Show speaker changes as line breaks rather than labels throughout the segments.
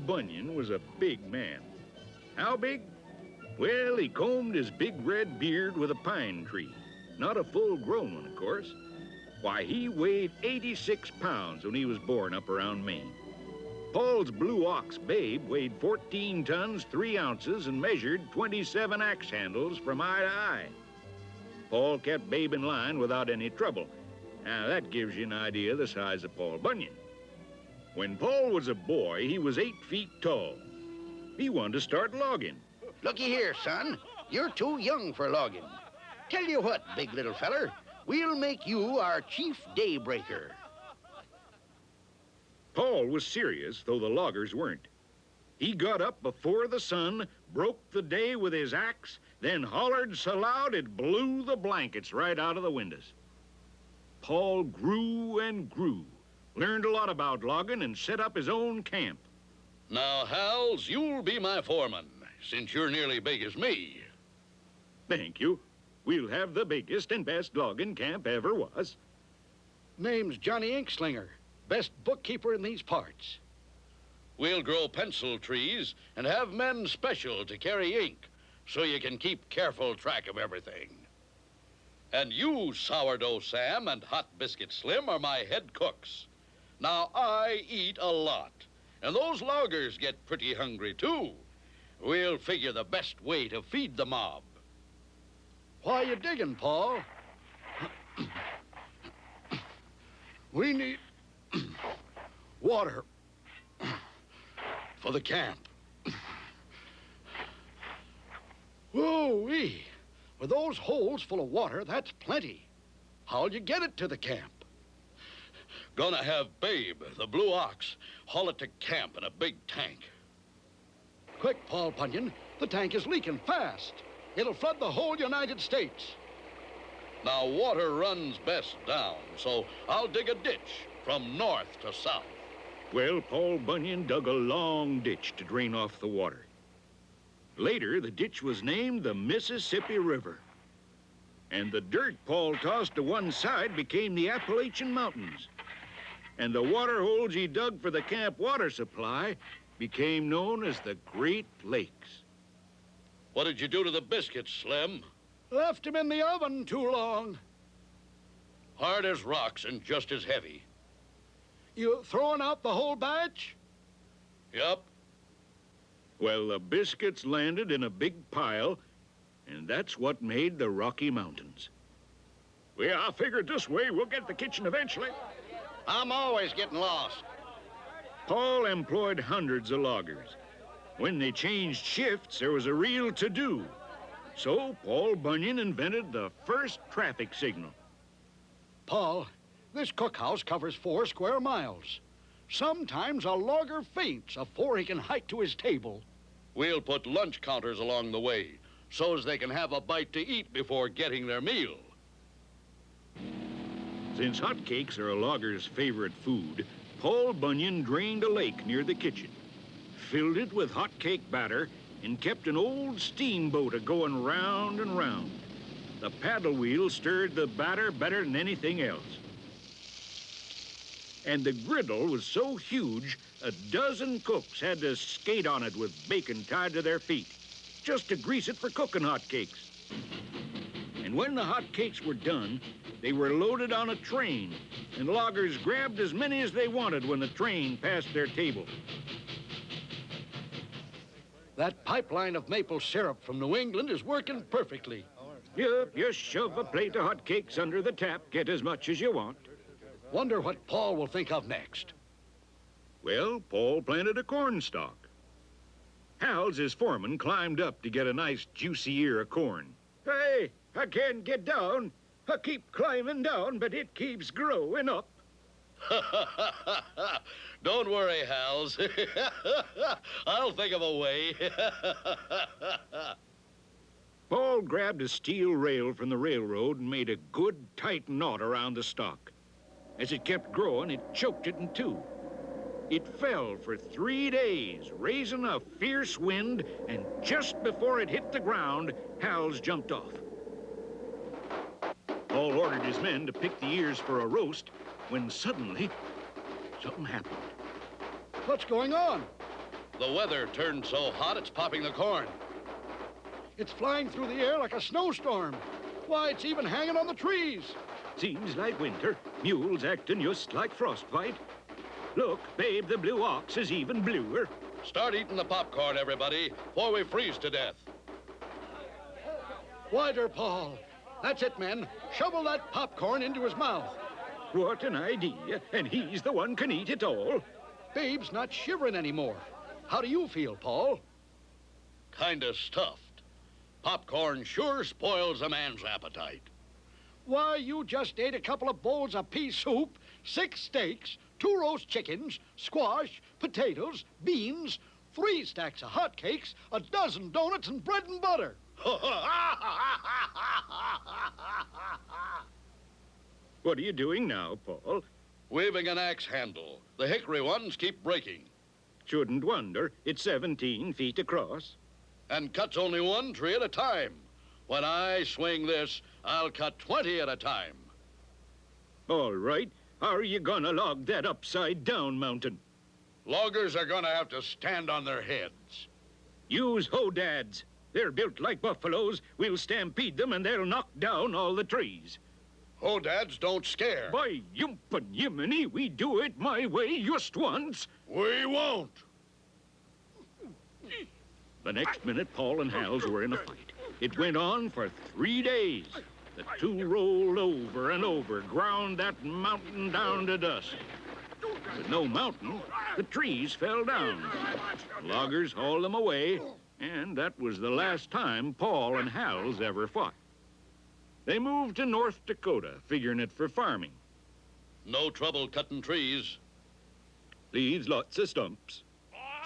Bunyan was a big man. How big? Well, he combed his big red beard with a pine tree. Not a full-grown one, of course. Why, he weighed 86 pounds when he was born up around Maine. Paul's blue ox, Babe, weighed 14 tons, 3 ounces, and measured 27 axe handles from eye to eye. Paul kept Babe in line without any trouble. Now, that gives you an idea of the size of Paul Bunyan. When Paul was a boy, he was 8 feet tall. He wanted to start logging.
Looky here, son. You're too young for logging. Tell you what, big little feller, we'll make you our chief daybreaker.
Paul was serious, though the loggers weren't. He got up before the sun, broke the day with his axe, then hollered so loud it blew the blankets right out of the windows. Paul grew and grew, learned a lot about logging, and set up his own camp.
Now, Hals, you'll be my foreman, since you're nearly big as me.
Thank you. We'll have the biggest and best logging camp ever was.
Name's Johnny Inkslinger, best bookkeeper in these parts.
We'll grow pencil trees and have men special to carry ink, so you can keep careful track of everything. And you, Sourdough Sam and Hot Biscuit Slim, are my head cooks. Now, I eat a lot, and those loggers get pretty hungry, too. We'll figure the best way to feed the mob.
Why you digging, Paul? We need water for the camp. Whoa-wee. With those holes full of water, that's plenty. How'll you get it to the camp?
Gonna have Babe, the blue ox, haul it to camp in a big tank.
Quick, Paul Bunyan. The tank is leaking fast. It'll flood the whole United States.
Now, water runs best down, so I'll dig a ditch from north to south.
Well, Paul Bunyan dug a long ditch to drain off the water. Later, the ditch was named the Mississippi River. And the dirt Paul tossed to one side became the Appalachian Mountains. And the water holes he dug for the camp water supply became known as the Great Lakes.
What did you do to the biscuits, Slim?
Left him in the oven too long.
Hard as rocks and just as heavy.
You throwing out the whole batch?
Yup.
Well, the biscuits landed in a big pile, and that's what made the Rocky Mountains. Well, I figured this way we'll get the kitchen eventually.
I'm always getting lost.
Paul employed hundreds of loggers. When they changed shifts, there was a real to-do. So Paul Bunyan invented the first traffic signal.
Paul, this cookhouse covers 4 square miles. Sometimes a logger faints afore he can hike to his table.
We'll put lunch counters along the way, so's they can have a bite to eat before getting their meal.
Since hotcakes are a logger's favorite food, Paul Bunyan drained a lake near the kitchen, filled it with hotcake batter, and kept an old steamboat a-going round and round. The paddle wheel stirred the batter better than anything else. And the griddle was so huge, a dozen cooks had to skate on it with bacon tied to their feet, just to grease it for cooking hotcakes. And when the hotcakes were done, they were loaded on a train, and loggers grabbed as many as they wanted when the train passed their table.
That pipeline of maple syrup from New England is working perfectly.
Yup, you shove a plate of hotcakes under the tap, get as much as you want.
Wonder what Paul will think of next.
Well, Paul planted a corn stalk. Hals, his foreman, climbed up to get a nice juicy ear of corn. Hey, I can't get down. I keep climbing down, but it keeps growing up.
Don't worry, Hals. I'll think of a way.
Paul grabbed a steel rail from the railroad and made a good tight knot around the stalk. As it kept growing, it choked it in two. It fell for 3 days, raising a fierce wind, and just before it hit the ground, Hals jumped off. Paul ordered his men to pick the ears for a roast, when suddenly, something happened.
What's going on?
The weather turned so hot it's popping the corn.
It's flying through the air like a snowstorm. Why, it's even hanging on the trees.
Seems like winter. Mules acting just like frostbite. Look, Babe, the blue ox is even bluer.
Start eating the popcorn, everybody, before we freeze to death.
Wider, Paul. That's it, men. Shovel that popcorn into his mouth.
What an idea, and he's the one can eat it all.
Babe's not shivering anymore. How do you feel, Paul?
Kinda stuffed. Popcorn sure spoils a man's appetite.
Why, you just ate a couple of bowls of pea soup, 6 steaks, 2 roast chickens, squash, potatoes, beans, 3 stacks of hotcakes, a dozen donuts, and bread and butter.
What are you doing now, Paul?
Weaving an axe handle. The hickory ones keep breaking.
Shouldn't wonder. It's 17 feet across.
And cuts only 1 tree at a time. When I swing this, I'll cut 20 at a time.
All right. How are you gonna log that upside-down mountain?
Loggers are gonna have to stand on their heads.
Use hodads. They're built like buffaloes. We'll stampede them and they'll knock down all the trees.
Hodads don't scare.
By yumpin' yiminy, we do it my way just once.
We won't.
The next minute, Paul and Hal's were in a fight. It went on for 3 days. The two rolled over and over, ground that mountain down to dust. With no mountain, the trees fell down. Loggers hauled them away, and that was the last time Paul and Hal's ever fought. They moved to North Dakota, figuring it for farming.
No trouble cutting trees.
Leaves lots of stumps.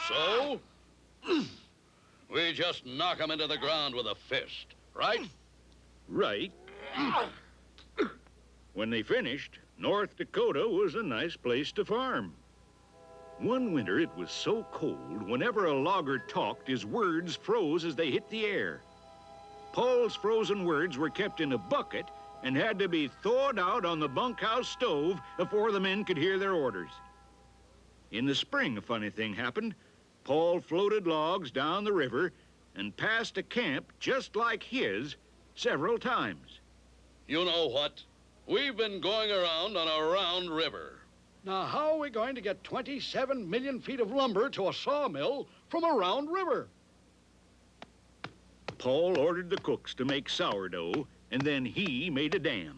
So, we just knock 'em into the ground with a fist, right?
Right. When they finished, North Dakota was a nice place to farm. One winter, it was so cold, whenever a logger talked, his words froze as they hit the air. Paul's frozen words were kept in a bucket and had to be thawed out on the bunkhouse stove before the men could hear their orders. In the spring, a funny thing happened. Paul floated logs down the river and passed a camp just like his several times.
You know what? We've been going around on a round river.
Now, how are we going to get 27 million feet of lumber to a sawmill from a round river?
Paul ordered the cooks to make sourdough, and then he made a dam.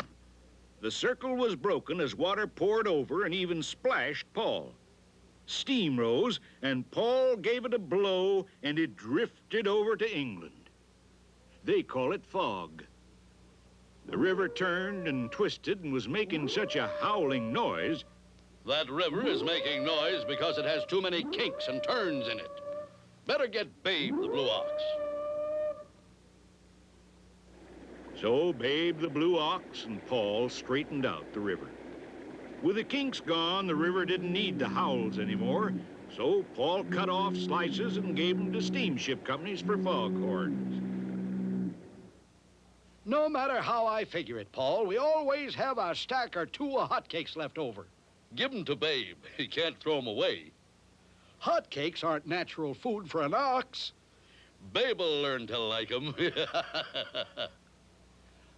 The circle was broken as water poured over and even splashed Paul. Steam rose, and Paul gave it a blow, and it drifted over to England. They call it fog. The river turned and twisted and was making such a howling noise.
That river is making noise because it has too many kinks and turns in it. Better get Babe the Blue Ox.
So Babe the Blue Ox and Paul straightened out the river. With the kinks gone, the river didn't need the howls anymore, so Paul cut off slices and gave them to steamship companies for foghorns.
No matter how I figure it, Paul, we always have a stack or 2 of hotcakes left over.
Give 'em to Babe. He can't throw 'em away.
Hotcakes aren't natural food for an ox.
Babe'll learn to like 'em.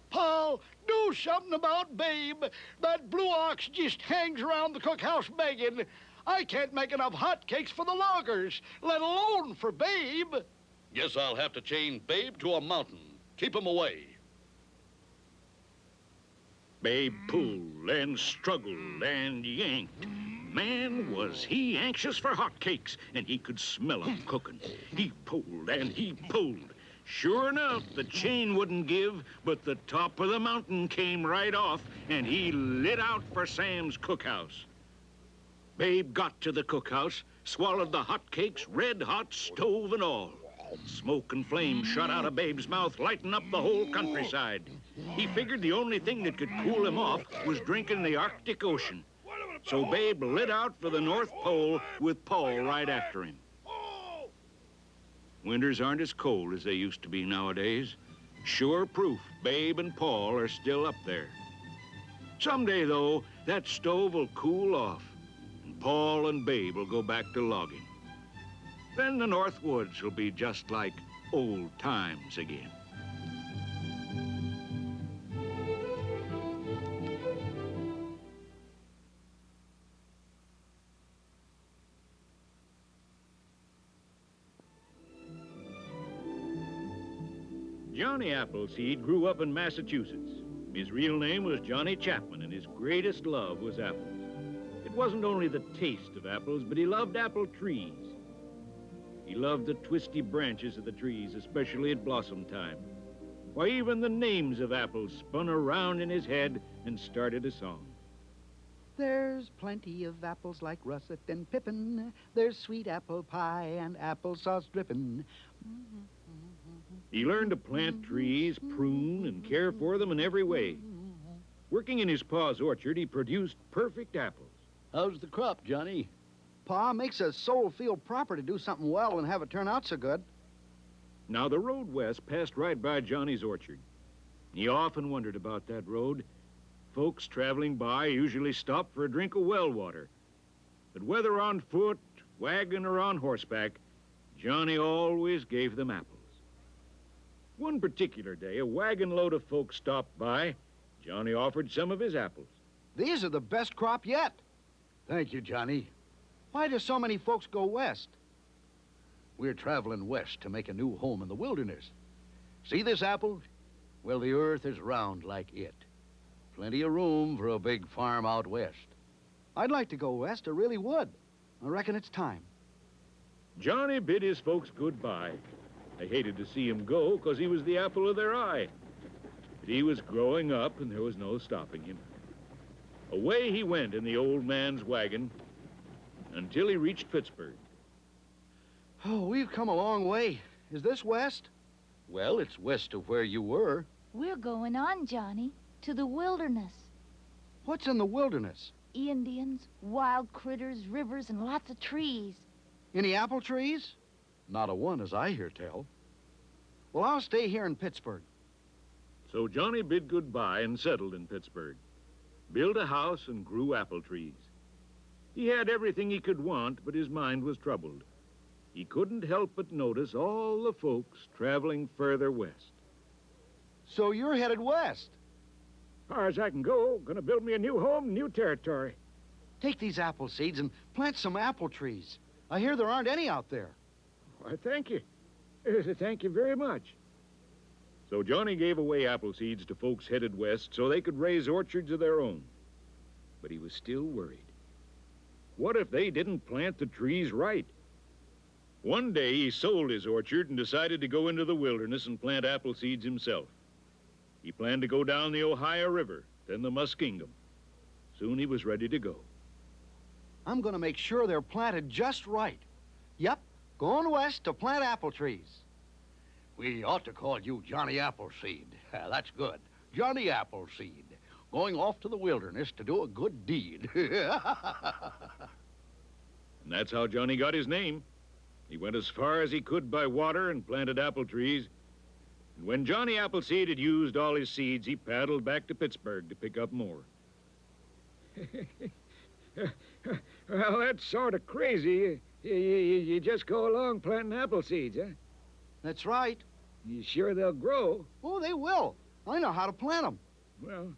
Paul, do something about Babe. That blue ox just hangs around the cookhouse begging. I can't make enough hotcakes for the loggers, let alone for Babe.
Guess I'll have to chain Babe to a mountain. Keep 'em away.
Babe pulled and struggled and yanked. Man, was he anxious for hotcakes, and he could smell 'em cooking. He pulled and he pulled. Sure enough, the chain wouldn't give, but the top of the mountain came right off, and he lit out for Sam's cookhouse. Babe got to the cookhouse, swallowed the hotcakes, red-hot, stove and all. Smoke and flame shot out of Babe's mouth, lighting up the whole countryside. He figured the only thing that could cool him off was drinking the Arctic Ocean. So Babe lit out for the North Pole with Paul right after him. Winters aren't as cold as they used to be nowadays. Sure proof Babe and Paul are still up there. Someday, though, that stove will cool off, and Paul and Babe will go back to logging. Then the North Woods will be just like old times again. Johnny Appleseed grew up in Massachusetts. His real name was Johnny Chapman, and his greatest love was apples. It wasn't only the taste of apples, but he loved apple trees. He loved the twisty branches of the trees, especially at blossom time. Why, even the names of apples spun around in his head and started a song.
There's plenty of apples like russet and pippin. There's sweet apple pie and applesauce drippin'.
He learned to plant trees, prune, and care for them in every way. Working in his pa's orchard, he produced perfect apples.
How's the crop, Johnny?
Pa, makes a soul feel proper to do something well and have it turn out so good.
Now, the road west passed right by Johnny's orchard. He often wondered about that road. Folks traveling by usually stopped for a drink of well water. But whether on foot, wagon, or on horseback, Johnny always gave them apples. One particular day, a wagon load of folks stopped by. Johnny offered some of his apples.
These are the best crop yet.
Thank you, Johnny.
Why do so many folks go west?
We're traveling west to make a new home in the wilderness. See this apple? Well, the earth is round like it. Plenty of room for a big farm out west.
I'd like to go west, I really would. I reckon it's time.
Johnny bid his folks goodbye. They hated to see him go because he was the apple of their eye. But he was growing up, and there was no stopping him. Away he went in the old man's wagon until he reached Pittsburgh.
Oh, we've come a long way. Is this west?
Well, it's west of where you were.
We're going on, Johnny, to the wilderness.
What's in the wilderness?
Indians, wild critters, rivers, and lots of trees.
Any apple trees?
Not a one, as I hear tell.
Well, I'll stay here in Pittsburgh.
So Johnny bid goodbye and settled in Pittsburgh, built a house and grew apple trees. He had everything he could want, but his mind was troubled. He couldn't help but notice all the folks traveling further west.
So you're headed west?
Far as I can go, gonna build me a new home, new territory.
Take these apple seeds and plant some apple trees. I hear there aren't any out there.
Why, thank you. Thank you very much. So Johnny gave away apple seeds to folks headed west so they could raise orchards of their own. But he was still worried. What if they didn't plant the trees right? One day he sold his orchard and decided to go into the wilderness and plant apple seeds himself. He planned to go down the Ohio River, then the Muskingum. Soon he was ready to go.
I'm going to make sure they're planted just right. Yep, going west to plant apple trees.
We ought to call you Johnny Appleseed. That's good. Johnny Appleseed, going off to the wilderness to do a good deed.
And that's how Johnny got his name. He went as far as he could by water and planted apple trees. And when Johnny Appleseed had used all his seeds, he paddled back to Pittsburgh to pick up more. Well, that's sort of crazy. You just go along planting apple seeds, huh?
That's right.
You sure they'll grow?
Oh, they will. I know how to plant them.
Well,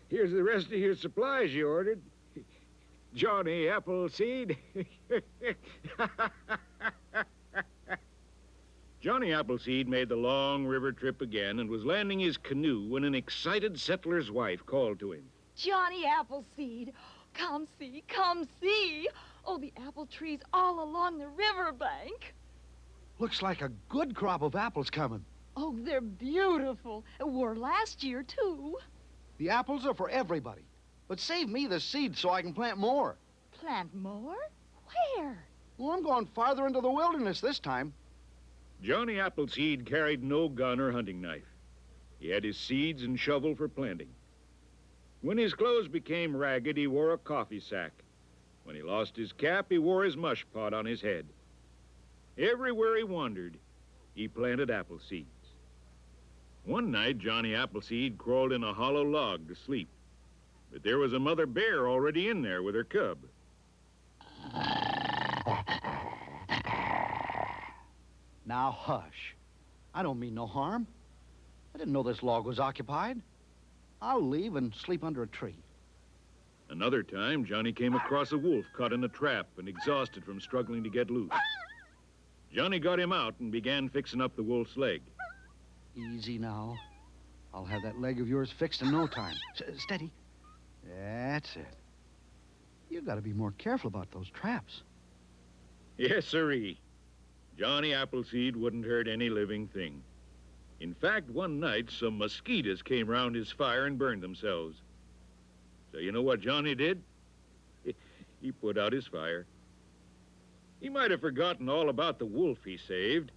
here's the rest of your supplies you ordered. Johnny Appleseed. Johnny Appleseed made the long river trip again and was landing his canoe when an excited settler's wife called to him.
Johnny Appleseed, come see, come see. Oh, the apple trees all along the riverbank.
Looks like a good crop of apples coming.
Oh, they're beautiful. Were last year, too.
The apples are for everybody. But save me the seeds so I can plant more.
Plant more? Where?
Well, I'm going farther into the wilderness this time.
Johnny Appleseed carried no gun or hunting knife. He had his seeds and shovel for planting. When his clothes became ragged, he wore a coffee sack. When he lost his cap, he wore his mush pot on his head. Everywhere he wandered, he planted apple seeds. One night, Johnny Appleseed crawled in a hollow log to sleep. But there was a mother bear already in there with her cub.
Now, hush. I don't mean no harm. I didn't know this log was occupied. I'll leave and sleep under a tree.
Another time, Johnny came across a wolf caught in a trap and exhausted from struggling to get loose. Johnny got him out and began fixing up the wolf's leg.
Easy now. I'll have that leg of yours fixed in no time. Steady. That's it. You gotta be more careful about those traps.
Yes, sirree. Johnny Appleseed wouldn't hurt any living thing. In fact, one night, some mosquitoes came round his fire and burned themselves. So you know what Johnny did? He put out his fire. He might have forgotten all about the wolf he saved.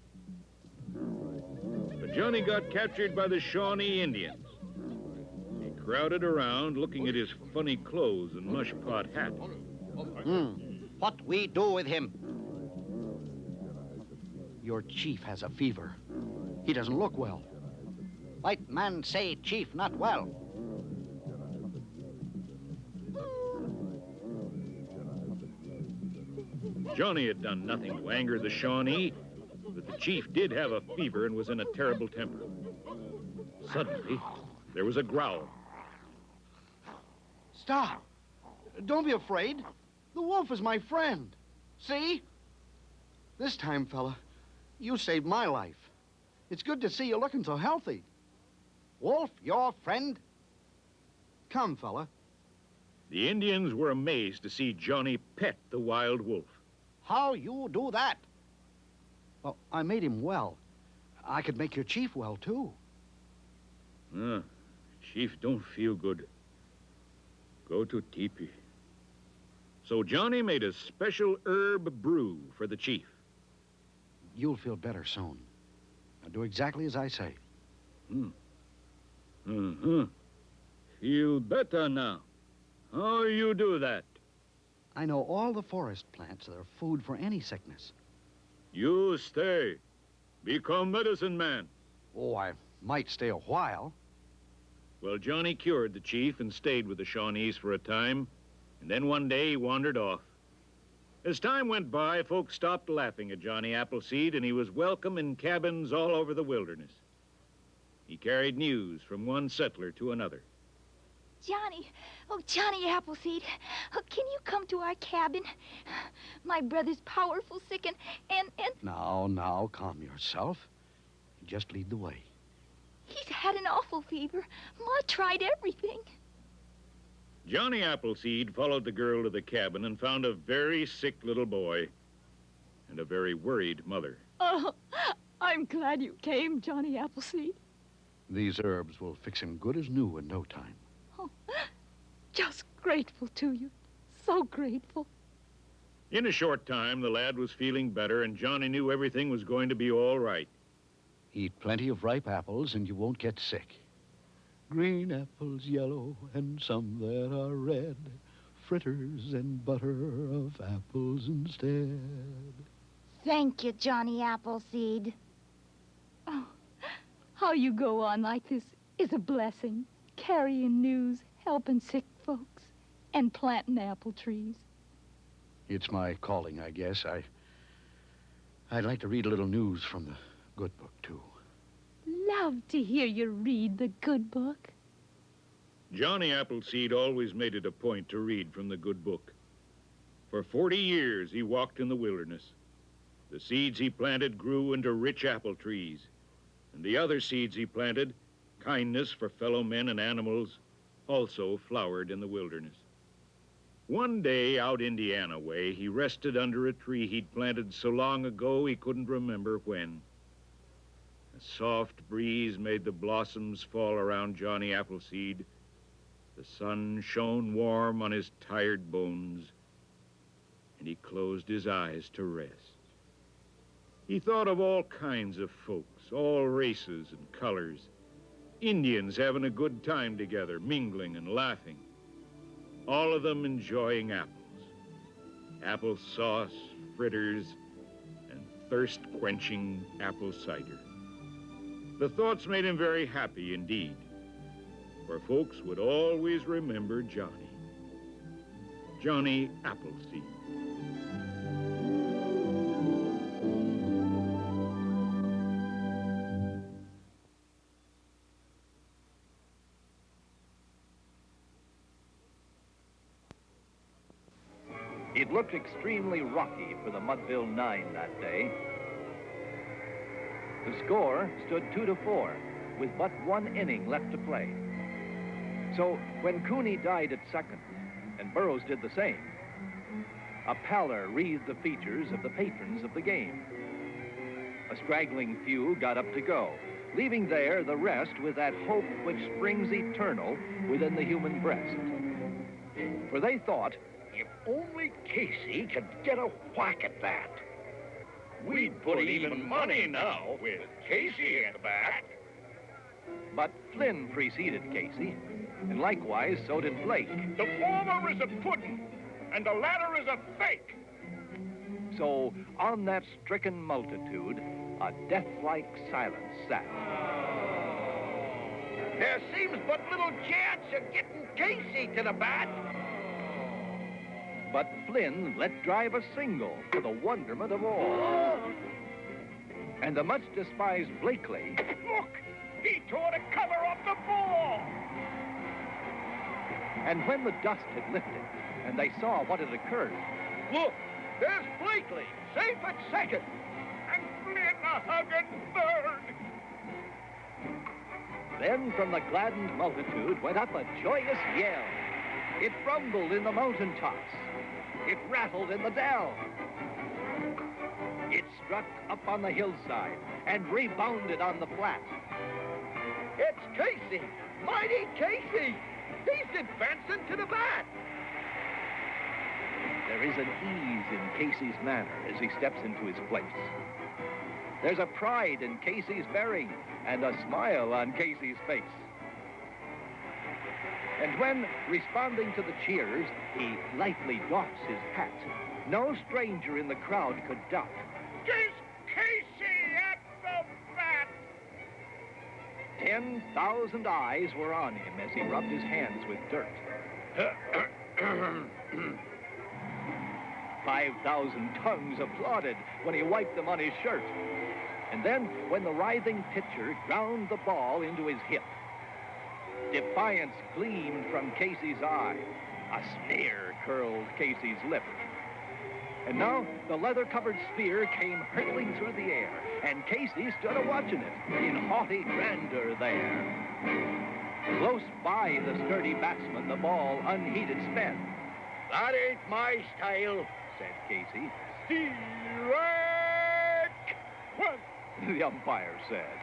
But Johnny got captured by the Shawnee Indians. He crowded around looking at his funny clothes and mush pot hat.
What we do with him?
Your chief has a fever. He doesn't look well.
White man say chief not well.
Johnny had done nothing to anger the Shawnee, but the chief did have a fever and was in a terrible temper. Suddenly, there was a growl.
Stop. Don't be afraid. The wolf is my friend. See? This time, fella, you saved my life. It's good to see you looking so healthy.
Wolf, your friend?
Come, fella.
The Indians were amazed to see Johnny pet the wild wolf.
How you do that?
Well, I made him well. I could make your chief well, too.
Chief don't feel good. Go to teepee. So Johnny made a special herb brew for the chief.
You'll feel better soon. Now do exactly as I say.
Feel better now. How you do that?
I know all the forest plants that are food for any sickness.
You stay. Become medicine man.
Oh, I might stay a while.
Well, Johnny cured the chief and stayed with the Shawnees for a time, and then one day he wandered off. As time went by, folks stopped laughing at Johnny Appleseed, and he was welcome in cabins all over the wilderness. He carried news from one settler to another.
Johnny Appleseed, can you come to our cabin? My brother's powerful sick and...
Now, calm yourself. Just lead the way.
He's had an awful fever. Ma tried everything.
Johnny Appleseed followed the girl to the cabin and found a very sick little boy and a very worried mother.
Oh, I'm glad you came, Johnny Appleseed.
These herbs will fix him good as new in no time.
Oh, just grateful to you. So grateful.
In a short time, the lad was feeling better, and Johnny knew everything was going to be all right.
Eat plenty of ripe apples, and you won't get sick. Green apples, yellow, and some that are red. Fritters and butter of apples instead.
Thank you, Johnny Appleseed.
Oh, how you go on like this is a blessing. Carrying news, helping sick folks, and planting apple trees.
It's my calling, I guess. I'd like to read a little news from the good book, too.
Love to hear you read the good book.
Johnny Appleseed always made it a point to read from the good book. For 40 years, he walked in the wilderness. The seeds he planted grew into rich apple trees, and the other seeds he planted, kindness for fellow men and animals, also flowered in the wilderness. One day, out Indiana way, he rested under a tree he'd planted so long ago he couldn't remember when. A soft breeze made the blossoms fall around Johnny Appleseed. The sun shone warm on his tired bones, and he closed his eyes to rest. He thought of all kinds of folks, all races and colors. Indians having a good time together, mingling and laughing. All of them enjoying apples. Apple sauce, fritters, and thirst-quenching apple cider. The thoughts made him very happy indeed, for folks would always remember Johnny. Johnny Appleseed.
It looked extremely rocky for the Mudville Nine that day. The score stood 2-4, with but one inning left to play. So when Cooney died at second, and Burroughs did the same, a pallor wreathed the features of the patrons of the game. A straggling few got up to go, leaving there the rest with that hope which springs eternal within the human breast. For they thought,
If only Casey could get a whack at that.
We'd put even money now with Casey in the bat.
but Flynn preceded Casey, and likewise so did Blake.
The former is a pudding, and the latter is a fake.
So on that stricken multitude, a death-like silence sat.
There seems but little chance of getting Casey to the bat.
But Flynn let drive a single to the wonderment of all. And the much-despised Blakely
Look, he tore the cover off the ball.
And when the dust had lifted and they saw what had occurred,
Look, there's Blakely, safe at second. And Flynn a hugging third.
then from the gladdened multitude went up a joyous yell. It rumbled in the mountaintops. It rattled in the dell. It struck up on the hillside and rebounded on the flat.
It's Casey, mighty Casey. He's advancing to the bat.
There is an ease in Casey's manner as he steps into his place. There's a pride in Casey's bearing and a smile on Casey's face. And when, responding to the cheers, he lightly doffs his hat, no stranger in the crowd could doubt.
Is Casey at the bat?
10,000 eyes were on him as he rubbed his hands with dirt. 5,000 tongues applauded when he wiped them on his shirt. And then, when the writhing pitcher ground the ball into his hip, defiance gleamed from Casey's eye. A sneer curled Casey's lip. And now the leather-covered sphere came hurtling through the air, and Casey stood a-watching it in haughty grandeur there. Close by the sturdy batsman, the ball unheeded sped.
That ain't my style,
Said Casey.
Strike one.
The umpire said.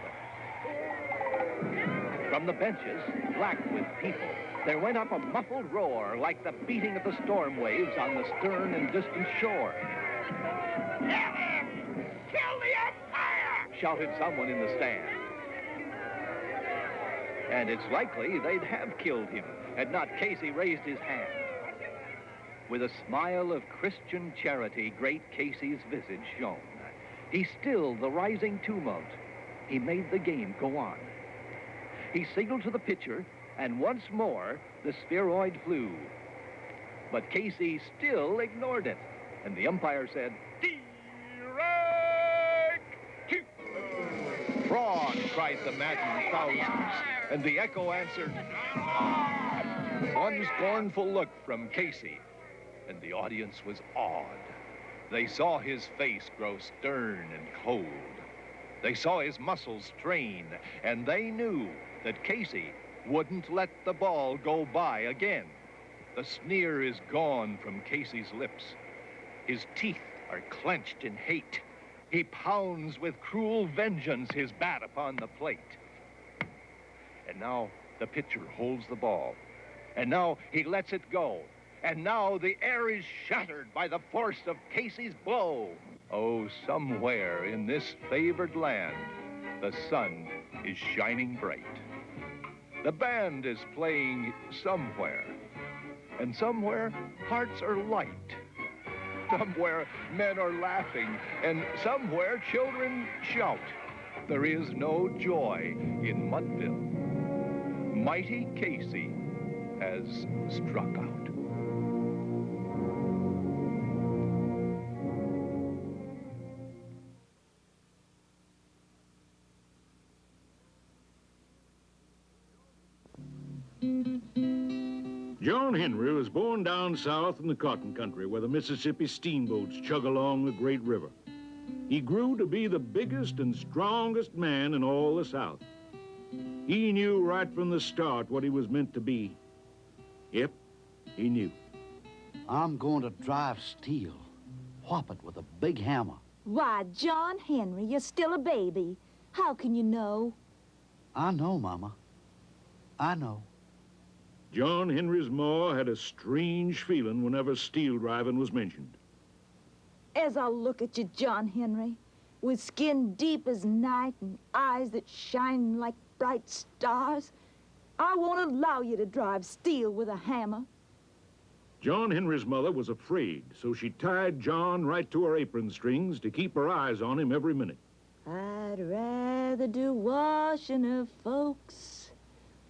From the benches, black with people, there went up a muffled roar like the beating of the storm waves on the stern and distant shore.
Kill him! Kill the umpire!
Shouted someone in the stand. And it's likely they'd have killed him had not Casey raised his hand. With a smile of Christian charity, great Casey's visage shone. He stilled the rising tumult. He made the game go on. He signaled to the pitcher, and once more the spheroid flew. But Casey still ignored it, and the umpire said,
Strike two.
"Fraud!" cried the maddened thousands, and the echo answered, one scornful look from Casey, and the audience was awed. They saw his face grow stern and cold. They saw his muscles strain, and they knew that Casey wouldn't let the ball go by again. The sneer is gone from Casey's lips. His teeth are clenched in hate. He pounds with cruel vengeance his bat upon the plate. And now the pitcher holds the ball. And now he lets it go. And now the air is shattered by the force of Casey's blow. Oh, somewhere in this favored land, the sun is shining bright. The band is playing somewhere. And somewhere, hearts are light. Somewhere, men are laughing. And somewhere, children shout. There is no joy in Mudville. Mighty Casey has struck out.
John Henry was born down south in the cotton country where the Mississippi steamboats chug along the great river. He grew to be the biggest and strongest man in all the South. He knew right from the start what he was meant to be. Yep, he knew.
I'm going to drive steel. Whop it with a big hammer.
Why, John Henry, you're still a baby. How can you know?
I know, Mama. I know.
John Henry's ma had a strange feeling whenever steel driving was mentioned.
As I look at you, John Henry, with skin deep as night and eyes that shine like bright stars, I won't allow you to drive steel with a hammer.
John Henry's mother was afraid, so she tied John right to her apron strings to keep her eyes on him every minute.
I'd rather do washing of folks,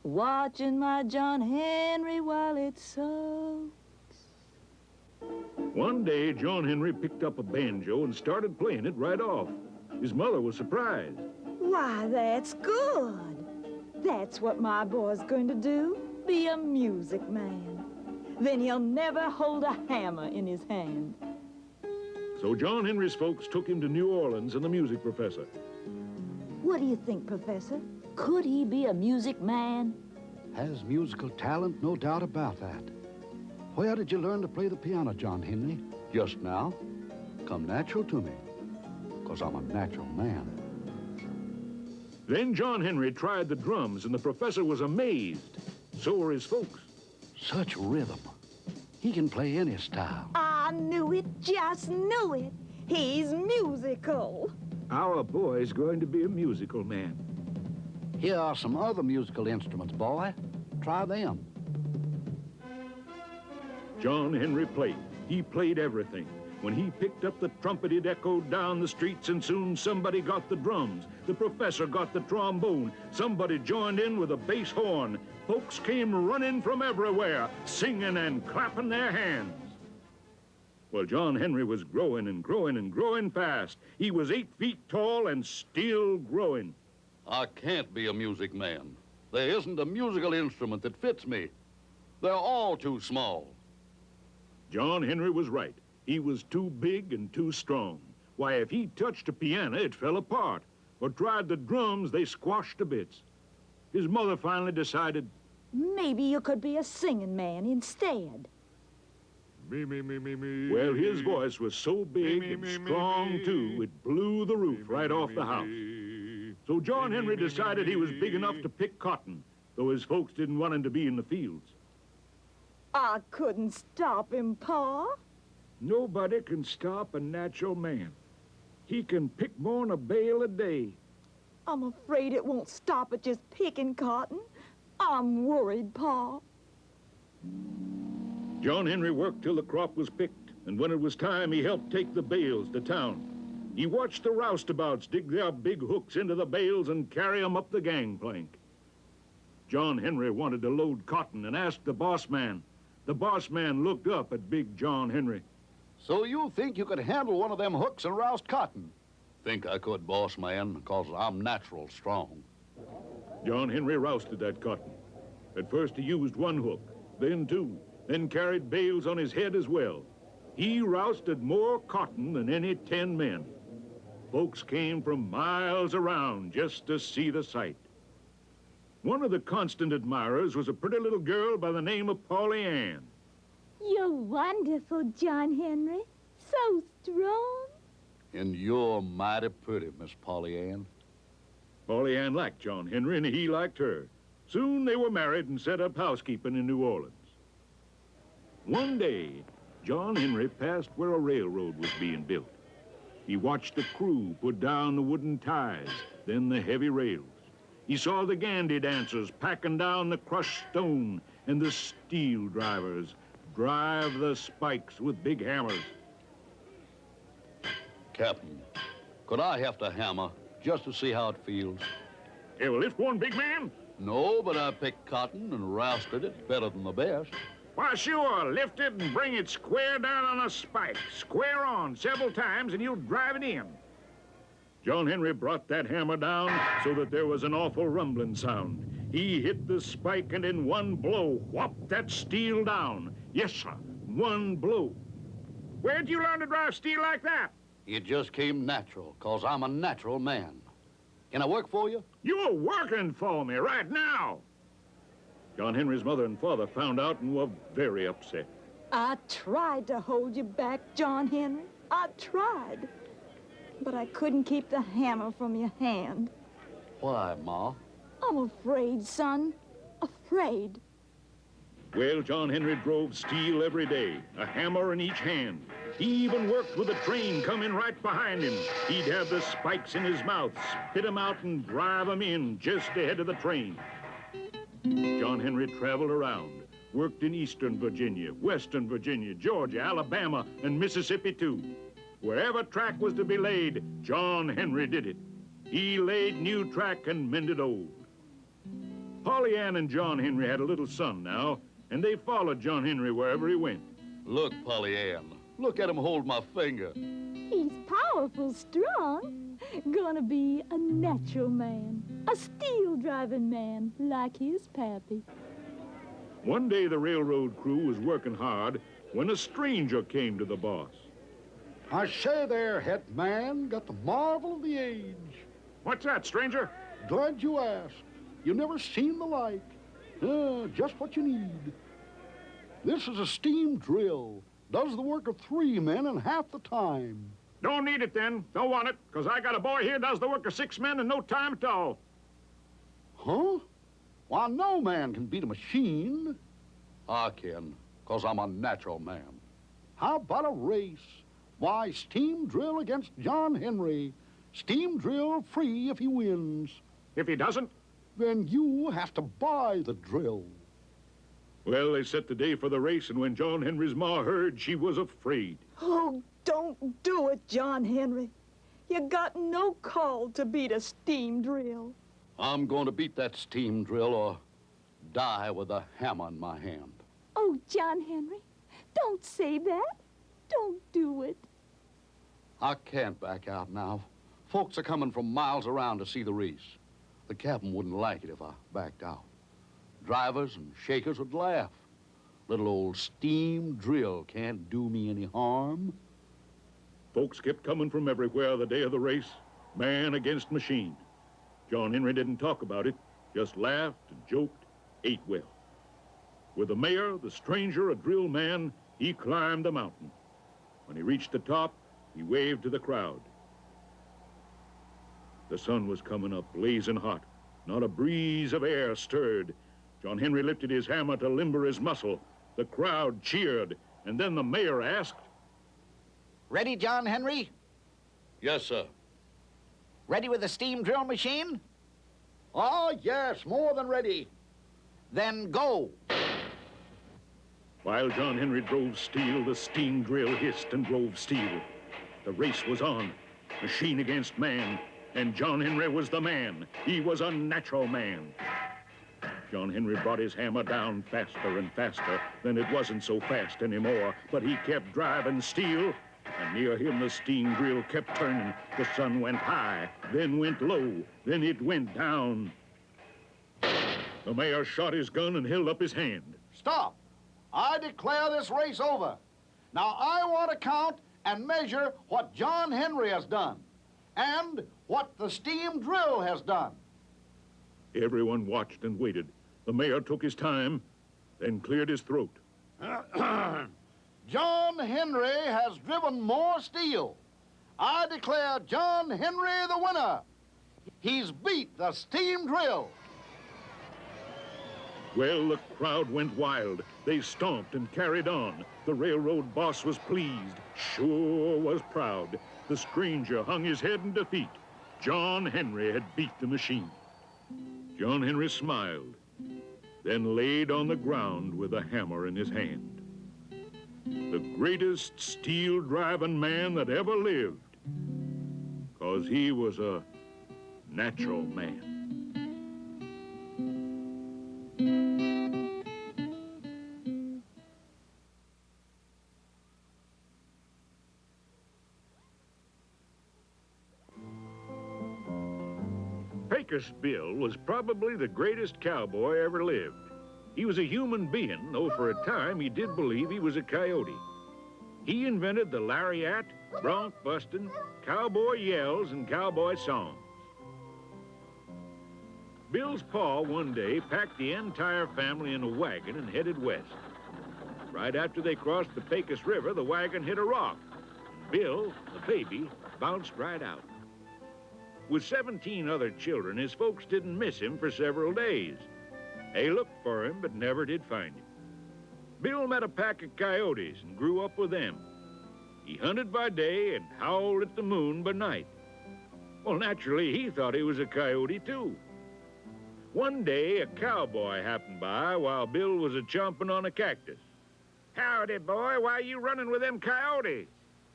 watching my John Henry while it soaks.
One day, John Henry picked up a banjo and started playing it right off. His mother was surprised.
Why, that's good. That's what my boy's going to do, be a music man. Then he'll never hold a hammer in his hand.
So John Henry's folks took him to New Orleans and the music professor.
What do you think, Professor? Could he be a music man?
Has musical talent, no doubt about that. Where did you learn to play the piano, John Henry? Just now? Come natural to me, 'cause I'm a natural man.
Then John Henry tried the drums, and the professor was amazed. So were his folks.
Such rhythm. He can play any style.
I knew it, just knew it. He's musical.
Our boy's going to be a musical man.
Here are some other musical instruments, boy. Try them.
John Henry played. He played everything. When he picked up the trumpet, it echoed down the streets, and soon somebody got the drums. The professor got the trombone. Somebody joined in with a bass horn. Folks came running from everywhere, singing and clapping their hands. Well, John Henry was growing and growing and growing fast. He was 8 feet tall and still growing.
I can't be a music man. There isn't a musical instrument that fits me. They're all too small.
John Henry was right. He was too big and too strong. Why, if he touched a piano, it fell apart. Or tried the drums, they squashed to bits. His mother finally decided,
maybe you could be a singing man instead.
Well, his voice was so big and strong, too, it blew the roof right off the house. So John Henry decided he was big enough to pick cotton, though his folks didn't want him to be in the fields.
I couldn't stop him, Pa.
Nobody can stop a natural man. He can pick more'n a bale a day.
I'm afraid it won't stop at just picking cotton. I'm worried, Pa.
John Henry worked till the crop was picked, and when it was time, he helped take the bales to town. He watched the roustabouts dig their big hooks into the bales and carry 'em up the gangplank. John Henry wanted to load cotton and asked the boss man. The boss man looked up at big John Henry.
So you think you could handle one of them hooks and roust cotton?
Think I could, boss man, because I'm natural strong.
John Henry rousted that cotton. At first he used one hook, then two, then carried bales on his head as well. He rousted more cotton than any 10 men. Folks came from miles around just to see the sight. One of the constant admirers was a pretty little girl by the name of Polly Ann.
You're wonderful, John Henry. So strong.
And you're mighty pretty, Miss Polly Ann.
Polly Ann liked John Henry, and he liked her. Soon they were married and set up housekeeping in New Orleans. One day, John Henry passed where a railroad was being built. He watched the crew put down the wooden ties, then the heavy rails. He saw the gandy dancers packing down the crushed stone and the steel drivers drive the spikes with big hammers.
Captain, could I have to hammer just to see how it feels?
Well, lift one, big man?
No, but I picked cotton and rousted it better than the best.
Why, sure. Lift it and bring it square down on a spike. Square on several times, and you'll drive it in. John Henry brought that hammer down so that there was an awful rumbling sound. He hit the spike and in one blow whopped that steel down. Yes, sir, one blow. Where'd you learn to drive steel like that?
It just came natural, 'cause I'm a natural man. Can I work for you?
You're working for me right now. John Henry's mother and father found out and were very upset.
I tried to hold you back, John Henry. I tried. But I couldn't keep the hammer from your hand.
Why, Ma?
I'm afraid, son. Afraid.
Well, John Henry drove steel every day, a hammer in each hand. He even worked with a train coming right behind him. He'd have the spikes in his mouth, spit 'em out and drive 'em in just ahead of the train. John Henry traveled around, worked in Eastern Virginia, Western Virginia, Georgia, Alabama, and Mississippi, too. Wherever track was to be laid, John Henry did it. He laid new track and mended old. Polly Ann and John Henry had a little son now, and they followed John Henry wherever he went.
Look, Polly Ann. Look at him hold my finger.
He's powerful strong. Gonna be a natural man. A steel-driving man like his pappy.
One day the railroad crew was working hard when a stranger came to the boss.
I say there, head man, got the marvel of the age.
What's that, stranger?
Glad you asked. You never seen the like. Just what you need. This is a steam drill. Does the work of 3 men in half the time.
Don't need it then. Don't want it, because I got a boy here does the work of 6 men in no time at all.
Huh? Why, no man can beat a machine. I can, 'cause I'm a natural man. How about a race? Why, steam drill against John Henry. Steam drill free if he wins.
If he doesn't?
Then you have to buy the drill.
Well, they set the day for the race, and when John Henry's ma heard, she was afraid.
Oh, don't do it, John Henry. You got no call to beat a steam drill.
I'm going to beat that steam drill or die with a hammer in my hand.
Oh, John Henry, don't say that. Don't do it.
I can't back out now. Folks are coming from miles around to see the race. The captain wouldn't like it if I backed out. Drivers and shakers would laugh. Little old steam drill can't do me any harm.
Folks kept coming from everywhere the day of the race, man against machine. John Henry didn't talk about it, just laughed and joked, ate well. With the mayor, the stranger, a drill man, he climbed the mountain. When he reached the top, he waved to the crowd. The sun was coming up, blazing hot. Not a breeze of air stirred. John Henry lifted his hammer to limber his muscle. The crowd cheered, and then the mayor asked,
Ready, John Henry?
Yes, sir.
Ready with the steam drill machine?
Ah, yes, more than ready.
Then go.
While John Henry drove steel, the steam drill hissed and drove steel. The race was on, machine against man, and John Henry was the man. He was a natural man. John Henry brought his hammer down faster and faster. Then it wasn't so fast anymore, but he kept driving steel, and near him the steam drill kept turning. The sun went high, then went low, then it went down. The mayor shot his gun and held up his hand.
Stop. I declare this race over. Now I want to count and measure what John Henry has done and what the steam drill has done.
Everyone watched and waited. The mayor took his time, then cleared his throat.
John Henry has driven more steel. I declare John Henry the winner. He's beat the steam drill.
Well, the crowd went wild. They stomped and carried on. The railroad boss was pleased, sure was proud. The stranger hung his head in defeat. John Henry had beat the machine. John Henry smiled, then laid on the ground with a hammer in his hand. The greatest steel-driving man that ever lived, 'cause he was a natural man. Pecos Bill was probably the greatest cowboy ever lived. He was a human being, though for a time he did believe he was a coyote. He invented the lariat, bronc busting, cowboy yells, and cowboy songs. Bill's pa one day packed the entire family in a wagon and headed west. Right after they crossed the Pecos River, the wagon hit a rock. Bill, the baby, bounced right out. With 17 other children, his folks didn't miss him for several days. They looked for him, but never did find him. Bill met a pack of coyotes and grew up with them. He hunted by day and howled at the moon by night. Well, naturally, he thought he was a coyote, too. One day, a cowboy happened by while Bill was a-chomping on a cactus. "Howdy, boy. Why you running with them coyotes?"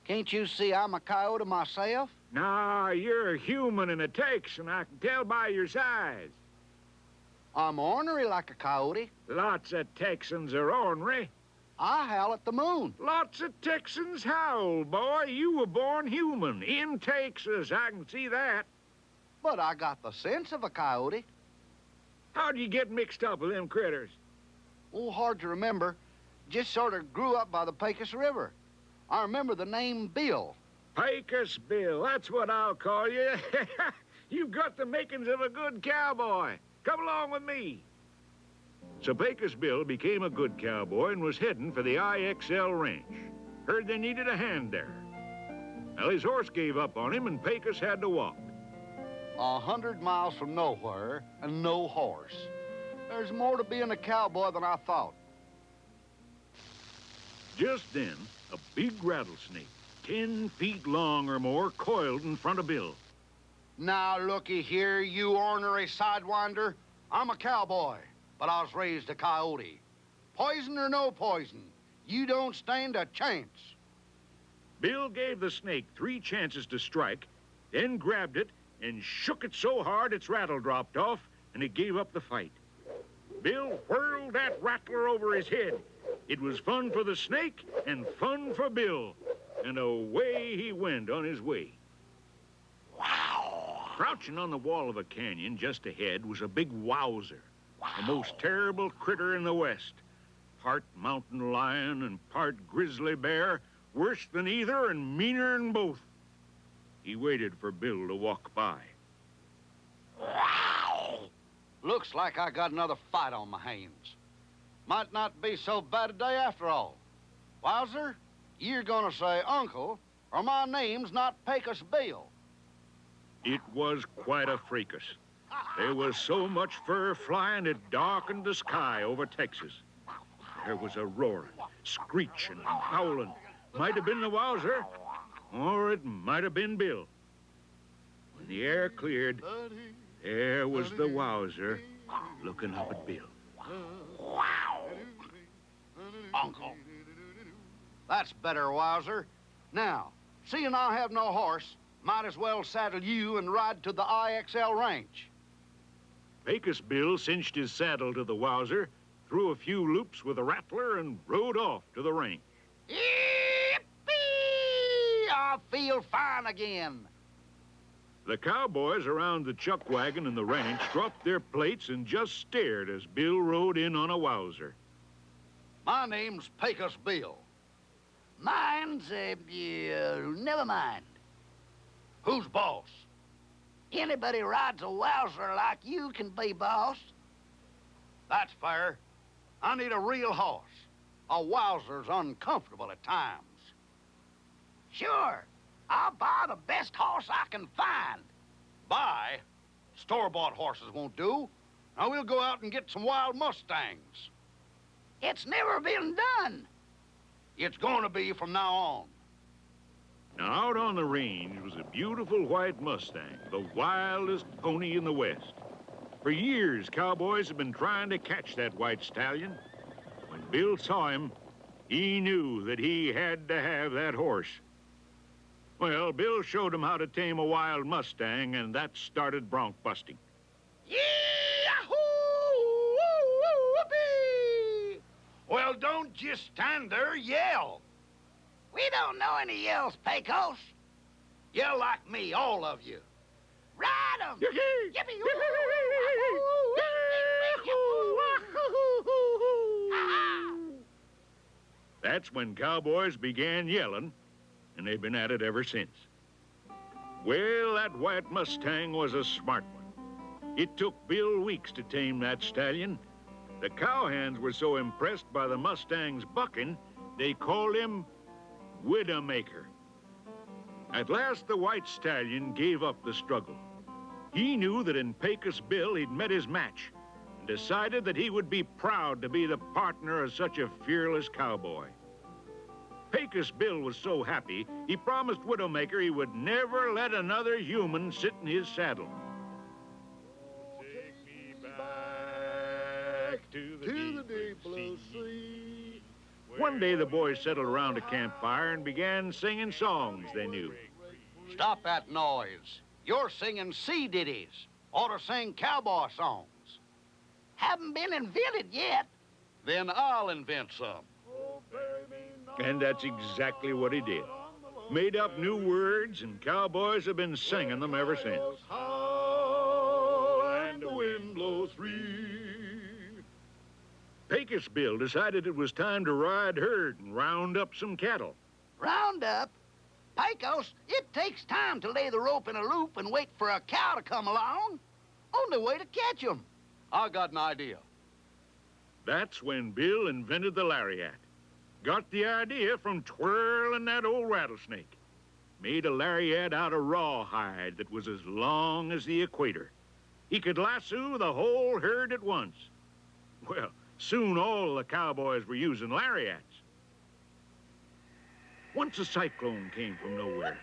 Can't you see I'm a coyote myself?
Nah, you're a human in a Texan. I can tell by your size.
I'm ornery like a coyote.
Lots of Texans are ornery.
I howl at the moon.
Lots of Texans howl, boy. You were born human in Texas. I can see that.
But I got the sense of a coyote.
How'd you get mixed up with them critters?
Oh, hard to remember. Just sort of grew up by the Pecos River. I remember the name Bill.
Pecos Bill, that's what I'll call you. You've got the makings of a good cowboy. Come along with me. So Pecos Bill became a good cowboy and was heading for the IXL ranch. Heard they needed a hand there. Well, his horse gave up on him and Pecos had to walk.
100 miles from nowhere and no horse. There's more to being a cowboy than I thought.
Just then, a big rattlesnake, 10 feet long or more, coiled in front of Bill.
Now, looky here, you ornery sidewinder. I'm a cowboy, but I was raised a coyote. Poison or no poison, you don't stand a chance.
Bill gave the snake 3 chances to strike, then grabbed it and shook it so hard its rattle dropped off, and it gave up the fight. Bill whirled that rattler over his head. It was fun for the snake and fun for Bill, and away he went on his way. Wow! Crouching on the wall of a canyon just ahead was a big wowzer, the most terrible critter in the West. Part mountain lion and part grizzly bear, worse than either and meaner than both. He waited for Bill to walk by.
Wow! Looks like I got another fight on my hands. Might not be so bad a day after all. Wowzer, you're gonna say uncle, or my name's not Pecos Bill.
It was quite a fracas. There was so much fur flying it darkened the sky over Texas. There was a roaring, screeching, howling. Might have been the wowzer, or it might have been Bill. When the air cleared, there was the wowzer looking up at Bill.
Wow! Uncle. That's better, Wowzer. Now, seeing I have no horse, might as well saddle you and ride to the IXL ranch.
Pecos Bill cinched his saddle to the wowzer, threw a few loops with a rattler, and rode off to the ranch.
Yippee! I feel fine again.
The cowboys around the chuck wagon and the ranch dropped their plates and just stared as Bill rode in on a wowzer.
My name's Pecos Bill.
Mine's, never mind.
Who's boss?
Anybody rides a wowzer like you can be boss.
That's fair. I need a real horse. A wowzer's uncomfortable at times.
Sure, I'll buy the best horse I can find.
Buy? Store-bought horses won't do. Now we'll go out and get some wild mustangs.
It's never been done.
It's gonna be from now on.
Now, out on the range was a beautiful white Mustang, the wildest pony in the West. For years, cowboys have been trying to catch that white stallion. When Bill saw him, he knew that he had to have that horse. Well, Bill showed him how to tame a wild Mustang, and that started bronc busting.
Yee-yahoo! Whoopee! Well, don't just stand there, yell.
We don't know any yells, Pecos.
Yell like me, all of you.
Ride 'em! Yippee!
That's when cowboys began yelling, and they've been at it ever since. Well, that white Mustang was a smart one. It took Bill weeks to tame that stallion. The cowhands were so impressed by the Mustang's bucking, they called him Widowmaker. At last, the white stallion gave up the struggle. He knew that in Pecos Bill he'd met his match and decided that he would be proud to be the partner of such a fearless cowboy. Pecos Bill was so happy, he promised Widowmaker he would never let another human sit in his saddle. Take me back to the deep blue sea. One day, the boys settled around a campfire and began singing songs they knew.
Stop that noise. You're singing sea ditties. Ought to sing cowboy songs.
Haven't been invented yet.
Then I'll invent some.
And that's exactly what he did. Made up new words, and cowboys have been singing them ever since. And the wind blows free. Pecos Bill decided it was time to ride herd and round up some cattle.
Round up? Pecos, it takes time to lay the rope in a loop and wait for a cow to come along. Only way to catch 'em.
I got an idea.
That's when Bill invented the lariat. Got the idea from twirling that old rattlesnake. Made a lariat out of rawhide that was as long as the equator. He could lasso the whole herd at once. Well, soon all the cowboys were using lariats. Once a cyclone came from nowhere.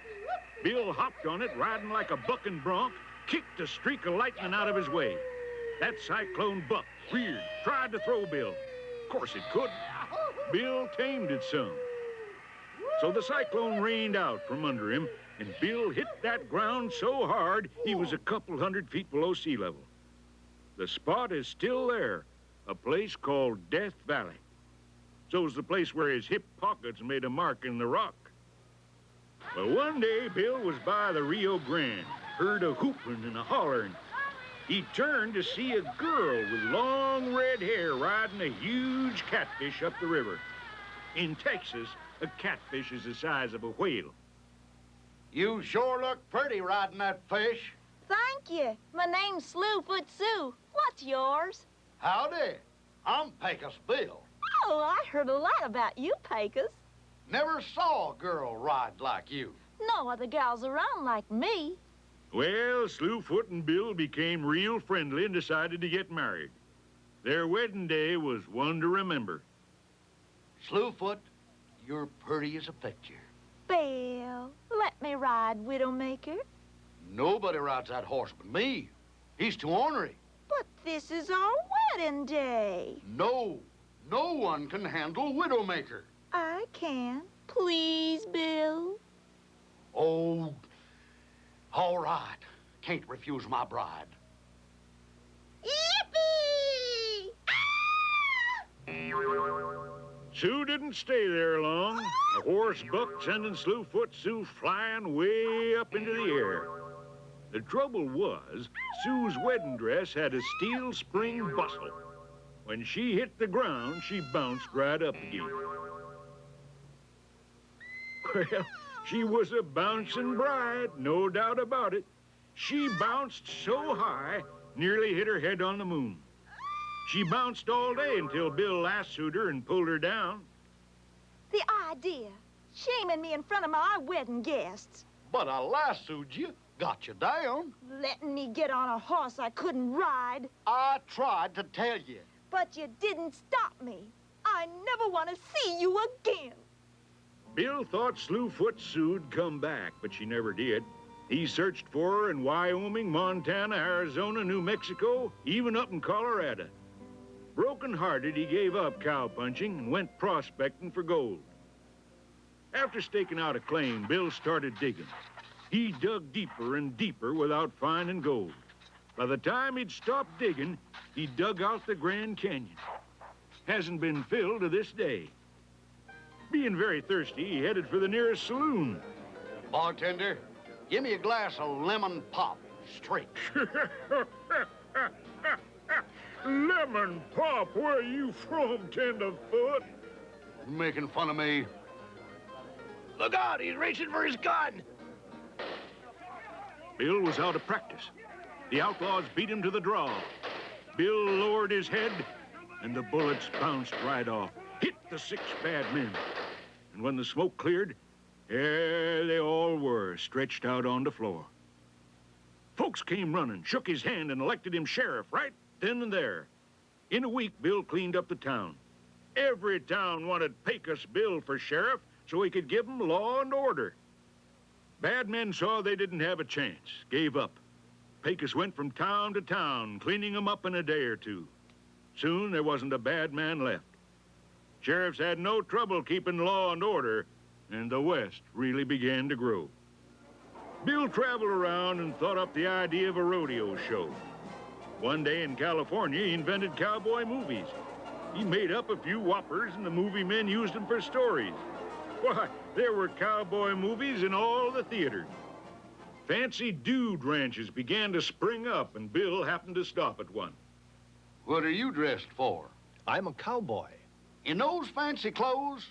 Bill hopped on it, riding like a bucking bronc, kicked a streak of lightning out of his way. That cyclone bucked, reared, tried to throw Bill. Of course it couldn't. Bill tamed it some. So the cyclone rained out from under him, and Bill hit that ground so hard he was a couple 100 feet below sea level. The spot is still there, a place called Death Valley. So's the place where his hip pockets made a mark in the rock. Well, one day, Bill was by the Rio Grande, heard a whooping and a hollering. He turned to see a girl with long red hair riding a huge catfish up the river. In Texas, a catfish is the size of a whale.
You sure look pretty riding that fish.
Thank you. My name's Slewfoot Sue. What's yours?
Howdy. I'm Pecos Bill.
Oh, I heard a lot about you, Pecos.
Never saw a girl ride like you.
No other gals around like me.
Well, Slewfoot and Bill became real friendly and decided to get married. Their wedding day was one to remember.
Slewfoot, you're pretty as a picture.
Bill, let me ride, Widowmaker.
Nobody rides that horse but me. He's too ornery.
But this is our wedding day.
No one can handle Widowmaker.
I can. Please, Bill.
Oh, all right. Can't refuse my bride.
Yippee!
Sue didn't stay there long. The horse bucked, sending Slewfoot Sue flying way up into the air. The trouble was, Sue's wedding dress had a steel spring bustle. When she hit the ground, she bounced right up again. Well, she was a bouncing bride, no doubt about it. She bounced so high, nearly hit her head on the moon. She bounced all day until Bill lassoed her and pulled her down.
The idea. Shaming me in front of my wedding guests.
But I lassoed you, got you down.
Letting me get on a horse I couldn't ride.
I tried to tell you.
But you didn't stop me. I never want to see you again.
Bill thought Slewfoot Sue'd come back, but she never did. He searched for her in Wyoming, Montana, Arizona, New Mexico, even up in Colorado. Broken-hearted, he gave up cow-punching and went prospecting for gold. After staking out a claim, Bill started digging. He dug deeper and deeper without finding gold. By the time he'd stopped digging, he dug out the Grand Canyon. Hasn't been filled to this day. Being very thirsty, he headed for the nearest saloon.
Bartender, give me a glass of lemon pop, straight.
Lemon Pop, where you from, Tenderfoot?
Making fun of me.
Look out, he's reaching for his gun.
Bill was out of practice. The outlaws beat him to the draw. Bill lowered his head, and the bullets bounced right off, hit the 6 bad men. And when the smoke cleared, there they all were, stretched out on the floor. Folks came running, shook his hand, and elected him sheriff right then and there. In a week, Bill cleaned up the town. Every town wanted Pecos Bill for sheriff so he could give them law and order. Bad men saw they didn't have a chance, gave up. Pecos went from town to town, cleaning them up in a day or two. Soon, there wasn't a bad man left. Sheriffs had no trouble keeping law and order, and the West really began to grow. Bill traveled around and thought up the idea of a rodeo show. One day in California, he invented cowboy movies. He made up a few whoppers, and the movie men used them for stories. Why, there were cowboy movies in all the theaters. Fancy dude ranches began to spring up, and Bill happened to stop at one.
What are you dressed for?
I'm a cowboy.
In those fancy clothes,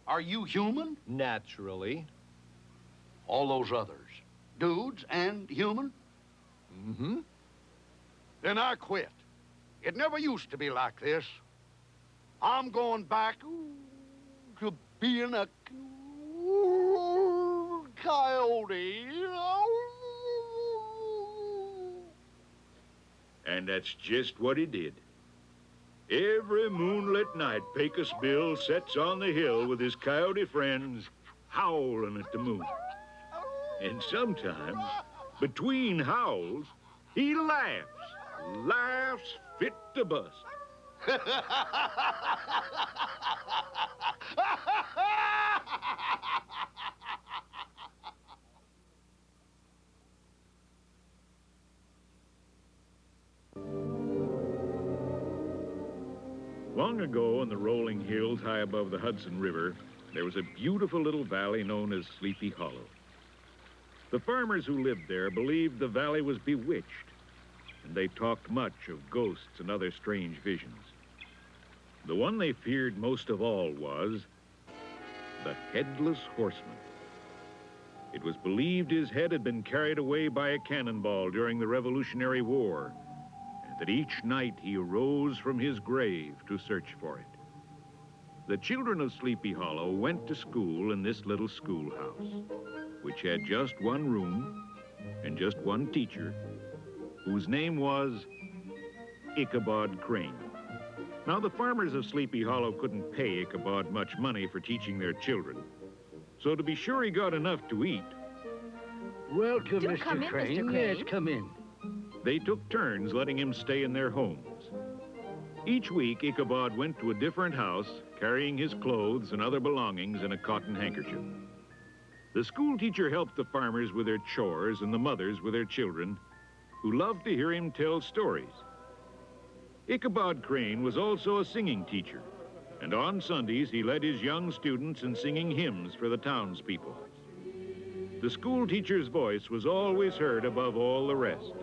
are you human?
Naturally.
All those others, dudes and human?
Mm-hmm.
Then I quit. It never used to be like this. I'm going back to being a coyote.
And that's just what he did. Every moonlit night, Pecos Bill sits on the hill with his coyote friends, howling at the moon. And sometimes, between howls, he laughs fit to bust. Long ago, in the rolling hills high above the Hudson River, there was a beautiful little valley known as Sleepy Hollow. The farmers who lived there believed the valley was bewitched, and they talked much of ghosts and other strange visions. The one they feared most of all was the Headless Horseman. It was believed his head had been carried away by a cannonball during the Revolutionary War, and that each night he arose from his grave to search for it. The children of Sleepy Hollow went to school in this little schoolhouse, which had just one room and just one teacher, whose name was Ichabod Crane. Now, the farmers of Sleepy Hollow couldn't pay Ichabod much money for teaching their children, so to be sure he got enough to eat,
Welcome,
Do
Mr.
come in,
Crane.
Mr.
Yes,
Crane.
come in.
they took turns letting him stay in their homes. Each week, Ichabod went to a different house, carrying his clothes and other belongings in a cotton handkerchief. The school teacher helped the farmers with their chores and the mothers with their children, who loved to hear him tell stories. Ichabod Crane was also a singing teacher, and on Sundays he led his young students in singing hymns for the townspeople. The school teacher's voice was always heard above all the rest.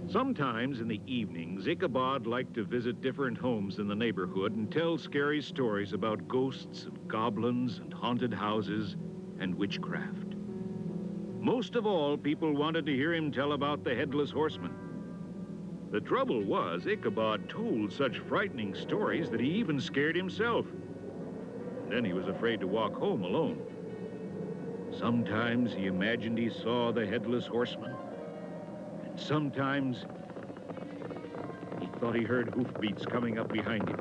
Sometimes in the evenings, Ichabod liked to visit different homes in the neighborhood and tell scary stories about ghosts and goblins and haunted houses and witchcraft. Most of all, people wanted to hear him tell about the Headless Horseman. The trouble was, Ichabod told such frightening stories that he even scared himself. Then he was afraid to walk home alone. Sometimes he imagined he saw the Headless Horseman. And sometimes he thought he heard hoofbeats coming up behind him.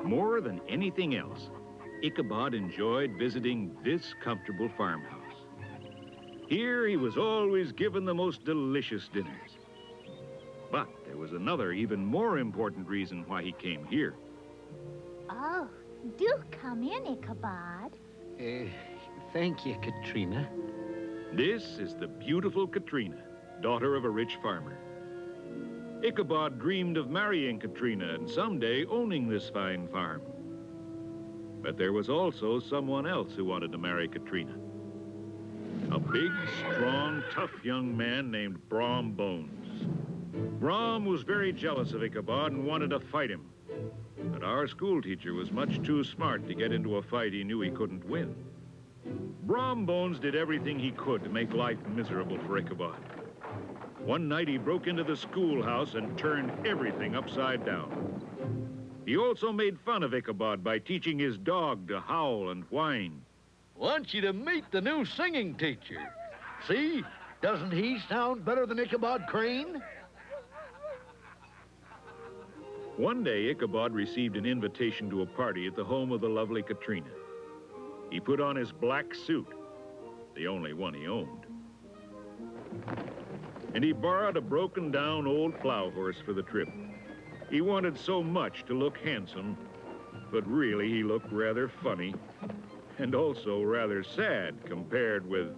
More than anything else, Ichabod enjoyed visiting this comfortable farmhouse. Here he was always given the most delicious dinners. But there was another, even more important reason why he came here.
Oh, do come in, Ichabod.
Thank you, Katrina.
This is the beautiful Katrina, daughter of a rich farmer. Ichabod dreamed of marrying Katrina and someday owning this fine farm. But there was also someone else who wanted to marry Katrina. A big, strong, tough young man named Brom Bones. Brom was very jealous of Ichabod and wanted to fight him. But our schoolteacher was much too smart to get into a fight he knew he couldn't win. Brom Bones did everything he could to make life miserable for Ichabod. One night he broke into the schoolhouse and turned everything upside down. He also made fun of Ichabod by teaching his dog to howl and whine.
Want you to meet the new singing teacher. See? Doesn't he sound better than Ichabod Crane?
One day, Ichabod received an invitation to a party at the home of the lovely Katrina. He put on his black suit, the only one he owned. And he borrowed a broken-down old plow horse for the trip. He wanted so much to look handsome, but really he looked rather funny and also rather sad compared with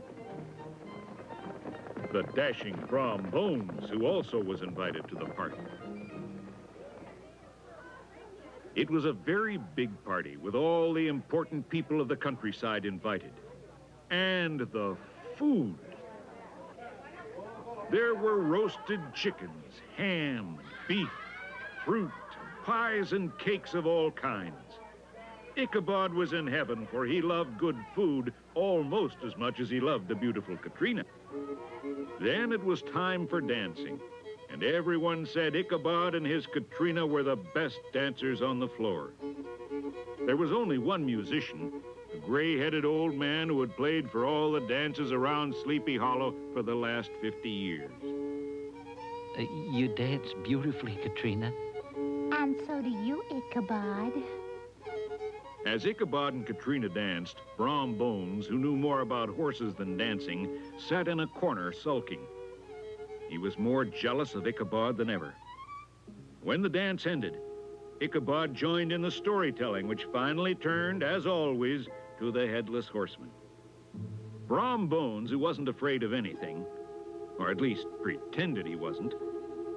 the dashing Brom Bones, who also was invited to the party. It was a very big party with all the important people of the countryside invited. And the food. There were roasted chickens, ham, beef, fruit, pies, and cakes of all kinds. Ichabod was in heaven, for he loved good food almost as much as he loved the beautiful Katrina. Then it was time for dancing, and everyone said Ichabod and his Katrina were the best dancers on the floor. There was only one musician, a gray-headed old man who had played for all the dances around Sleepy Hollow for the last 50 years.
You dance beautifully, Katrina.
And so do you, Ichabod.
As Ichabod and Katrina danced, Brom Bones, who knew more about horses than dancing, sat in a corner sulking. He was more jealous of Ichabod than ever. When the dance ended, Ichabod joined in the storytelling, which finally turned, as always, to the Headless Horseman. Brom Bones, who wasn't afraid of anything, or at least pretended he wasn't,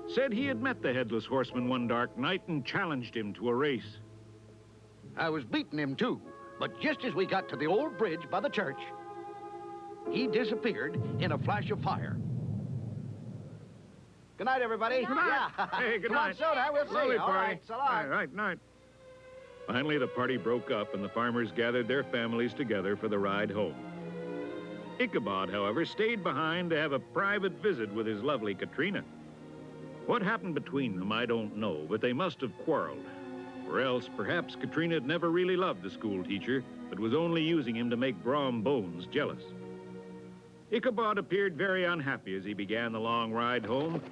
said he had met the Headless Horseman one dark night and challenged him to a race.
I was beating him, too. But just as we got to the old bridge by the church, he disappeared in a flash of fire. Good night, everybody.
Good night.
Yeah.
Hey, good
Come
night.
on, Soda. We'll see you. All right, so long.
All right, night. Finally, the party broke up, and the farmers gathered their families together for the ride home. Ichabod, however, stayed behind to have a private visit with his lovely Katrina. What happened between them, I don't know, but they must have quarreled. Or else, perhaps Katrina had never really loved the school teacher, but was only using him to make Brom Bones jealous. Ichabod appeared very unhappy as he began the long ride home.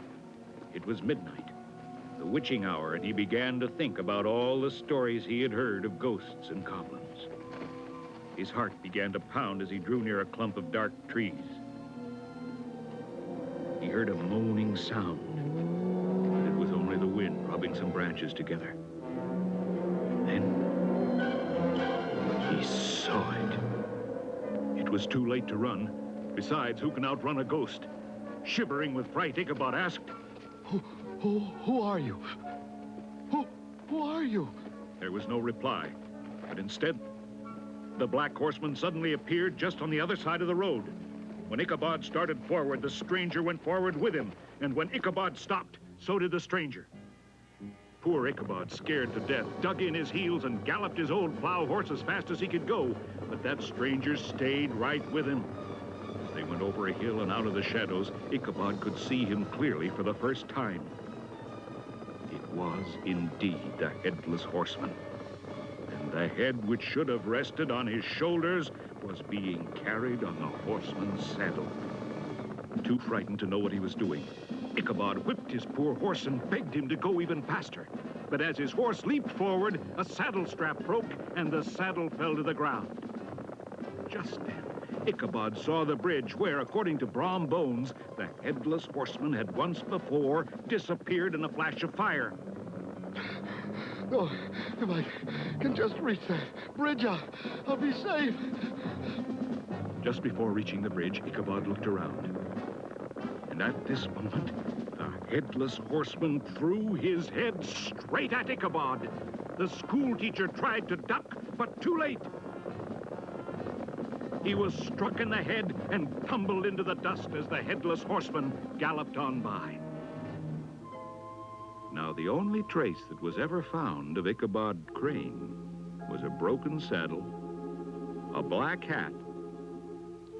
It was midnight, the witching hour, and he began to think about all the stories he had heard of ghosts and goblins. His heart began to pound as he drew near a clump of dark trees. He heard a moaning sound. It was only the wind rubbing some branches together. Then he saw it. It was too late to run. Besides, who can outrun a ghost? Shivering with fright, Ichabod asked,
Who are you? Who are you?
There was no reply, but instead, the black horseman suddenly appeared just on the other side of the road. When Ichabod started forward, the stranger went forward with him, and when Ichabod stopped, so did the stranger. Poor Ichabod, scared to death, dug in his heels and galloped his old plow horse as fast as he could go, but that stranger stayed right with him. As they went over a hill and out of the shadows, Ichabod could see him clearly for the first time. It was indeed the Headless Horseman, and the head which should have rested on his shoulders was being carried on the horseman's saddle. Too frightened to know what he was doing, Ichabod whipped his poor horse and begged him to go even faster. But as his horse leaped forward, a saddle strap broke and the saddle fell to the ground. Just then, Ichabod saw the bridge where, according to Brom Bones, the Headless Horseman had once before disappeared in a flash of fire.
Oh, if I can just reach that bridge, I'll be safe.
Just before reaching the bridge, Ichabod looked around. And at this moment, the Headless Horseman threw his head straight at Ichabod. The schoolteacher tried to duck, but too late. He was struck in the head and tumbled into the dust as the headless horseman galloped on by. Now, the only trace that was ever found of Ichabod Crane was a broken saddle, a black hat,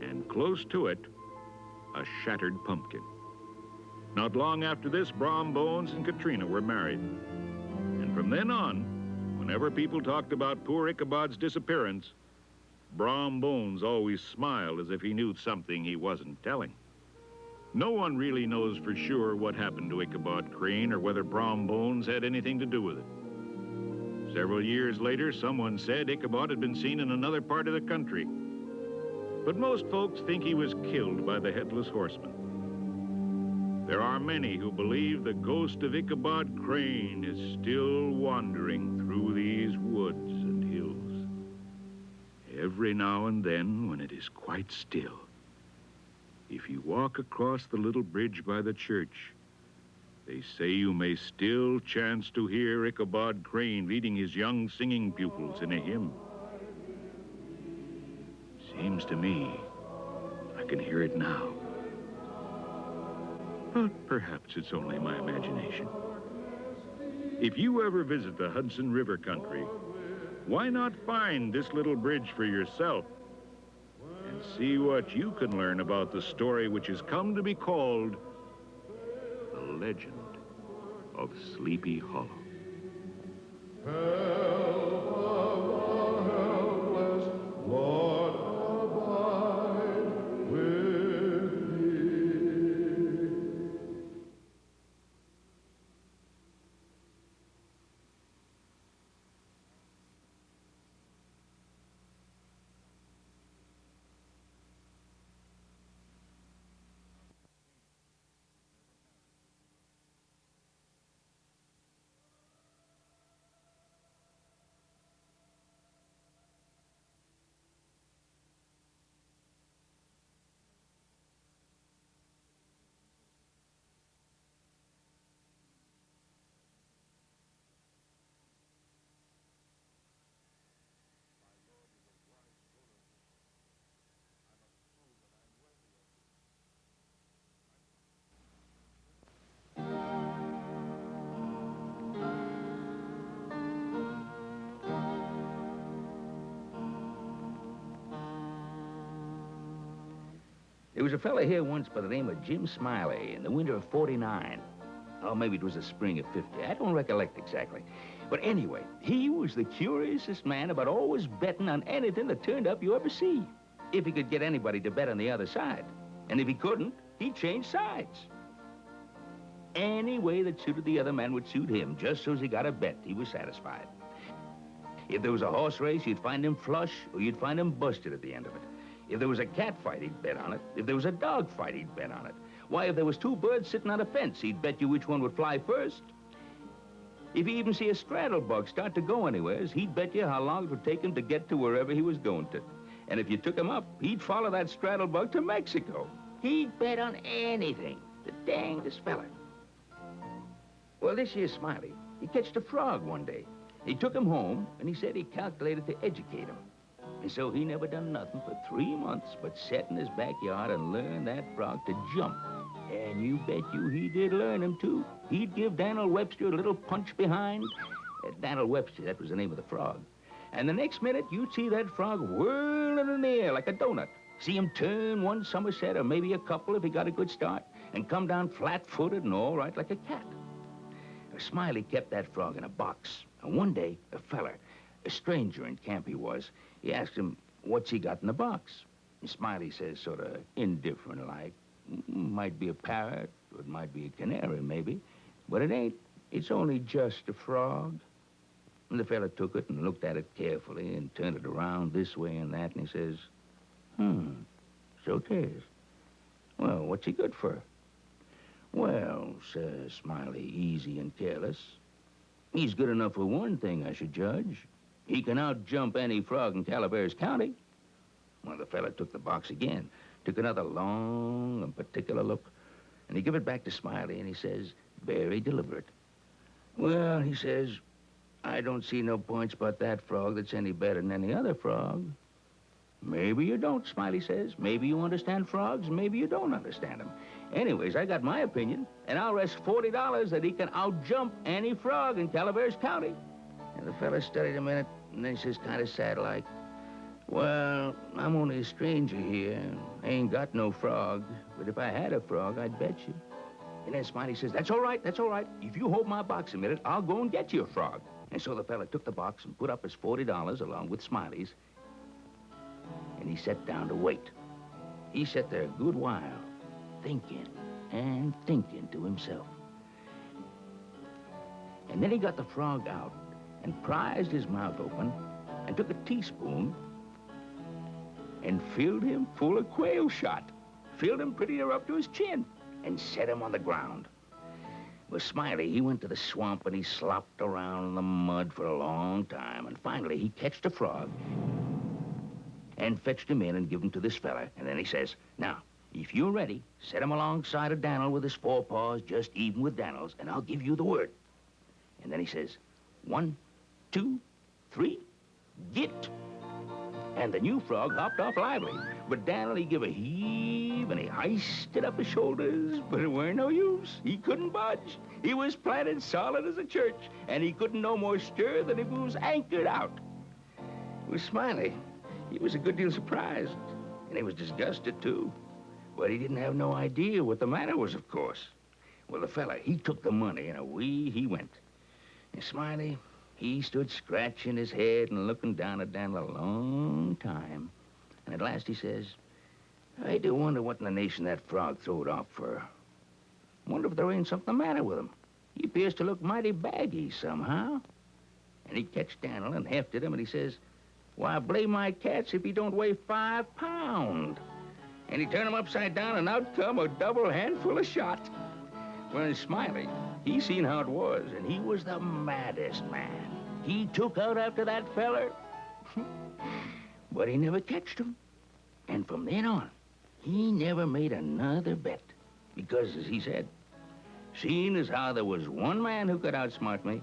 and close to it, a shattered pumpkin. Not long after this, Brom Bones and Katrina were married. And from then on, whenever people talked about poor Ichabod's disappearance, Brom Bones always smiled as if he knew something he wasn't telling. No one really knows for sure what happened to Ichabod Crane or whether Brom Bones had anything to do with it. Several years later, someone said Ichabod had been seen in another part of the country. But most folks think he was killed by the Headless Horseman. There are many who believe the ghost of Ichabod Crane is still wandering through these woods and hills. Every now and then, when it is quite still, if you walk across the little bridge by the church, they say you may still chance to hear Ichabod Crane leading his young singing pupils in a hymn. Seems to me I can hear it now. But perhaps it's only my imagination. If you ever visit the Hudson River country, why not find this little bridge for yourself and see what you can learn about the story which has come to be called the Legend of Sleepy Hollow.
There was a fella here once by the name of Jim Smiley in the winter of '49. Oh, maybe it was the spring of '50. I don't recollect exactly. But anyway, he was the curiousest man about always betting on anything that turned up you ever see. If he could get anybody to bet on the other side. And if he couldn't, he'd change sides. Any way that suited the other man would suit him, just so as he got a bet, he was satisfied. If there was a horse race, you'd find him flush, or you'd find him busted at the end of it. If there was a cat fight, he'd bet on it. If there was a dog fight, he'd bet on it. Why, if there was two birds sitting on a fence, he'd bet you which one would fly first. If he even see a straddle bug start to go anywheres, he'd bet you how long it would take him to get to wherever he was going to. And if you took him up, he'd follow that straddle bug to Mexico. He'd bet on anything. The dangest fella. Well, this here Smiley, he catched a frog one day. He took him home, and he said he calculated to educate him. And so he never done nothing for 3 months but sat in his backyard and learn that frog to jump. And you bet you he did learn him, too. He'd give Daniel Webster a little punch behind. Daniel Webster, that was the name of the frog. And the next minute, you'd see that frog whirling in the air like a donut. See him turn one somerset, or maybe a couple if he got a good start, and come down flat-footed and all right like a cat. Smiley kept that frog in a box. And one day, a feller, a stranger in camp he was, he asked him, what's he got in the box? And Smiley says, sort of indifferent-like, might be a parrot, or it might be a canary, maybe, but it ain't. It's only just a frog. And the fella took it and looked at it carefully and turned it around this way and that, and he says, so 'tis. Well, what's he good for? Well, says Smiley, easy and careless, he's good enough for one thing, I should judge. He can out-jump any frog in Calaveras County. Well, the fella took the box again, took another long and particular look, and he gave it back to Smiley, and he says, very deliberate, well, he says, I don't see no points about that frog that's any better than any other frog. Maybe you don't, Smiley says. Maybe you understand frogs, maybe you don't understand them. Anyways, I got my opinion, and I'll risk $40 that he can outjump any frog in Calaveras County. And the fella studied a minute, and then he says, kind of sad-like, well, I'm only a stranger here. I ain't got no frog, but if I had a frog, I'd bet you. And then Smiley says, that's all right, that's all right. If you hold my box a minute, I'll go and get you a frog. And so the fella took the box and put up his $40 along with Smiley's, and he sat down to wait. He sat there a good while, thinking and thinking to himself. And then he got the frog out and prized his mouth open and took a teaspoon and filled him full of quail shot. Filled him pretty near up to his chin and set him on the ground. Well, Smiley, he went to the swamp and he slopped around in the mud for a long time, and finally he catched a frog and fetched him in and give him to this fella. And then he says, now, if you're ready, set him alongside of Daniel with his forepaws just even with Daniel's, and I'll give you the word. And then he says, 1, 2, 3, get. And the new frog hopped off lively. But Daniel, he give a heave, and he hoisted up his shoulders, but it weren't no use. He couldn't budge. He was planted solid as a church, and he couldn't no more stir than if he was anchored out. Well, Smiley, he was a good deal surprised, and he was disgusted, too. But he didn't have no idea what the matter was, of course. Well, the fella, he took the money, and away he went. And Smiley, he stood scratching his head and looking down at Daniel a long time. And at last he says, I do wonder what in the nation that frog throwed off for. Wonder if there ain't something the matter with him. He appears to look mighty baggy somehow. And he catched Daniel and hefted him, and he says, why, blame my cats if he don't weigh 5 pounds. And he turned him upside down, and out come a double handful of shot. Well, Smiley, he seen how it was, and he was the maddest man. He took out after that feller, but he never catched him. And from then on, he never made another bet. Because, as he said, seeing as how there was one man who could outsmart me,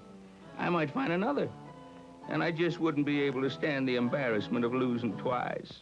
I might find another. And I just wouldn't be able to stand the embarrassment of losing twice.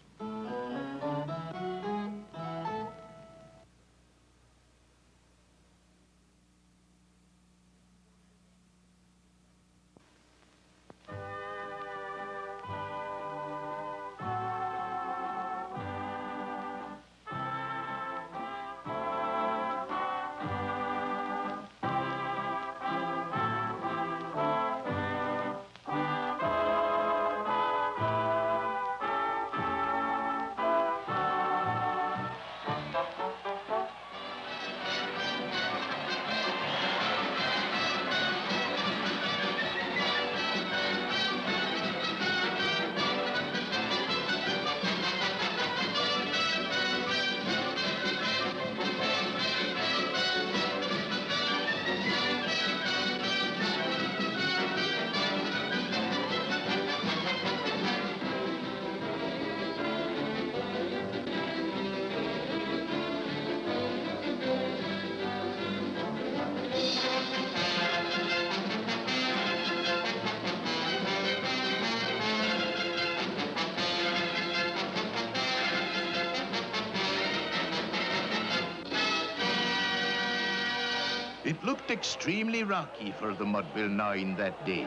It looked extremely rocky for the Mudville 9 that day.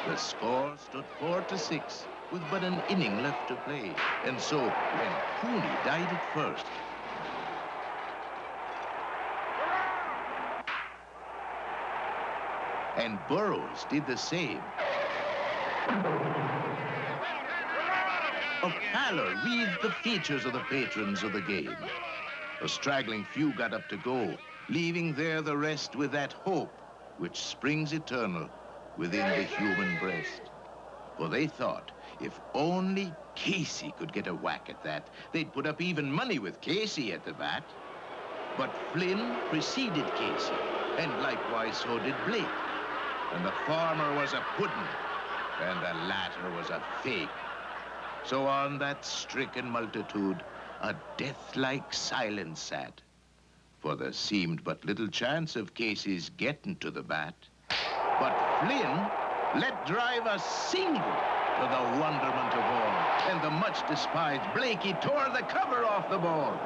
The score stood 4-6 with but an inning left to play. And so, when Cooney died at first, and Burroughs did the same, a pallor wreathed the features of the patrons of the game. A straggling few got up to go, leaving there the rest with that hope which springs eternal within the human breast. For they thought if only Casey could get a whack at that, they'd put up even money with Casey at the bat. But Flynn preceded Casey, and likewise so did Blake. And the former was a puddin', and the latter was a fake. So on that stricken multitude, a death-like silence sat. For there seemed but little chance of Casey's getting to the bat. But But Flynn let drive a single to the wonderment of all. And the much despised Blakey tore the cover off the ball.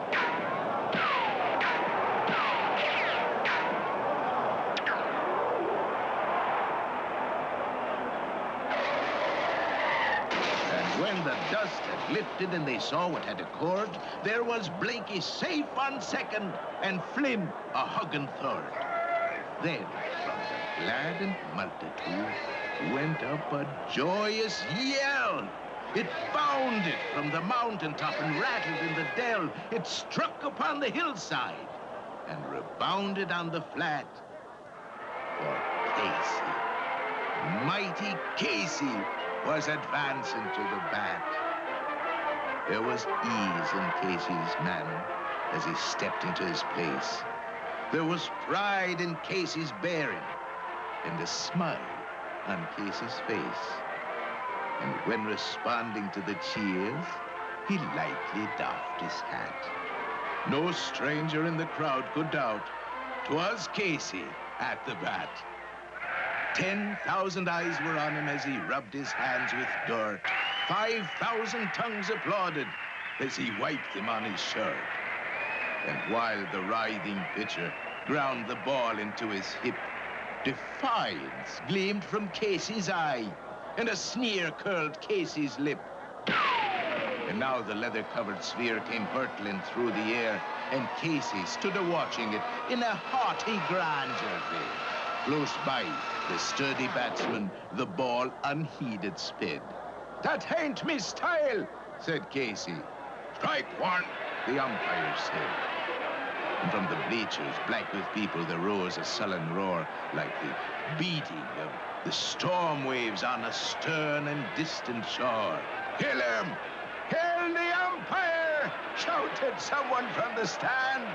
And when the dust had lifted and they saw what had occurred, there was Blakey safe on second and Flynn a hugging third. Then, from the gladdened multitude, went up a joyous yell. It bounded from the mountaintop and rattled in the dell. It struck upon the hillside and rebounded on the flat. For Casey, mighty Casey, was advancing to the bat. There was ease in Casey's manner as he stepped into his place. There was pride in Casey's bearing and a smile on Casey's face. And when responding to the cheers, he lightly doffed his hat. No stranger in the crowd could doubt 'twas Casey at the bat. 10,000 eyes were on him as he rubbed his hands with dirt. 5,000 tongues applauded as he wiped them on his shirt. And while the writhing pitcher ground the ball into his hip, defiance gleamed from Casey's eye, and a sneer curled Casey's lip. And now the leather-covered sphere came hurtling through the air, and Casey stood a-watching it in a haughty grandeur there. Close by, the sturdy batsman the ball unheeded sped. "That ain't me style," said Casey. "Strike one," the umpire said. And from the bleachers, black with people, there rose a sullen roar like the beating of the storm waves on a stern and distant shore. "Kill him! Kill the umpire!" shouted someone from the stand.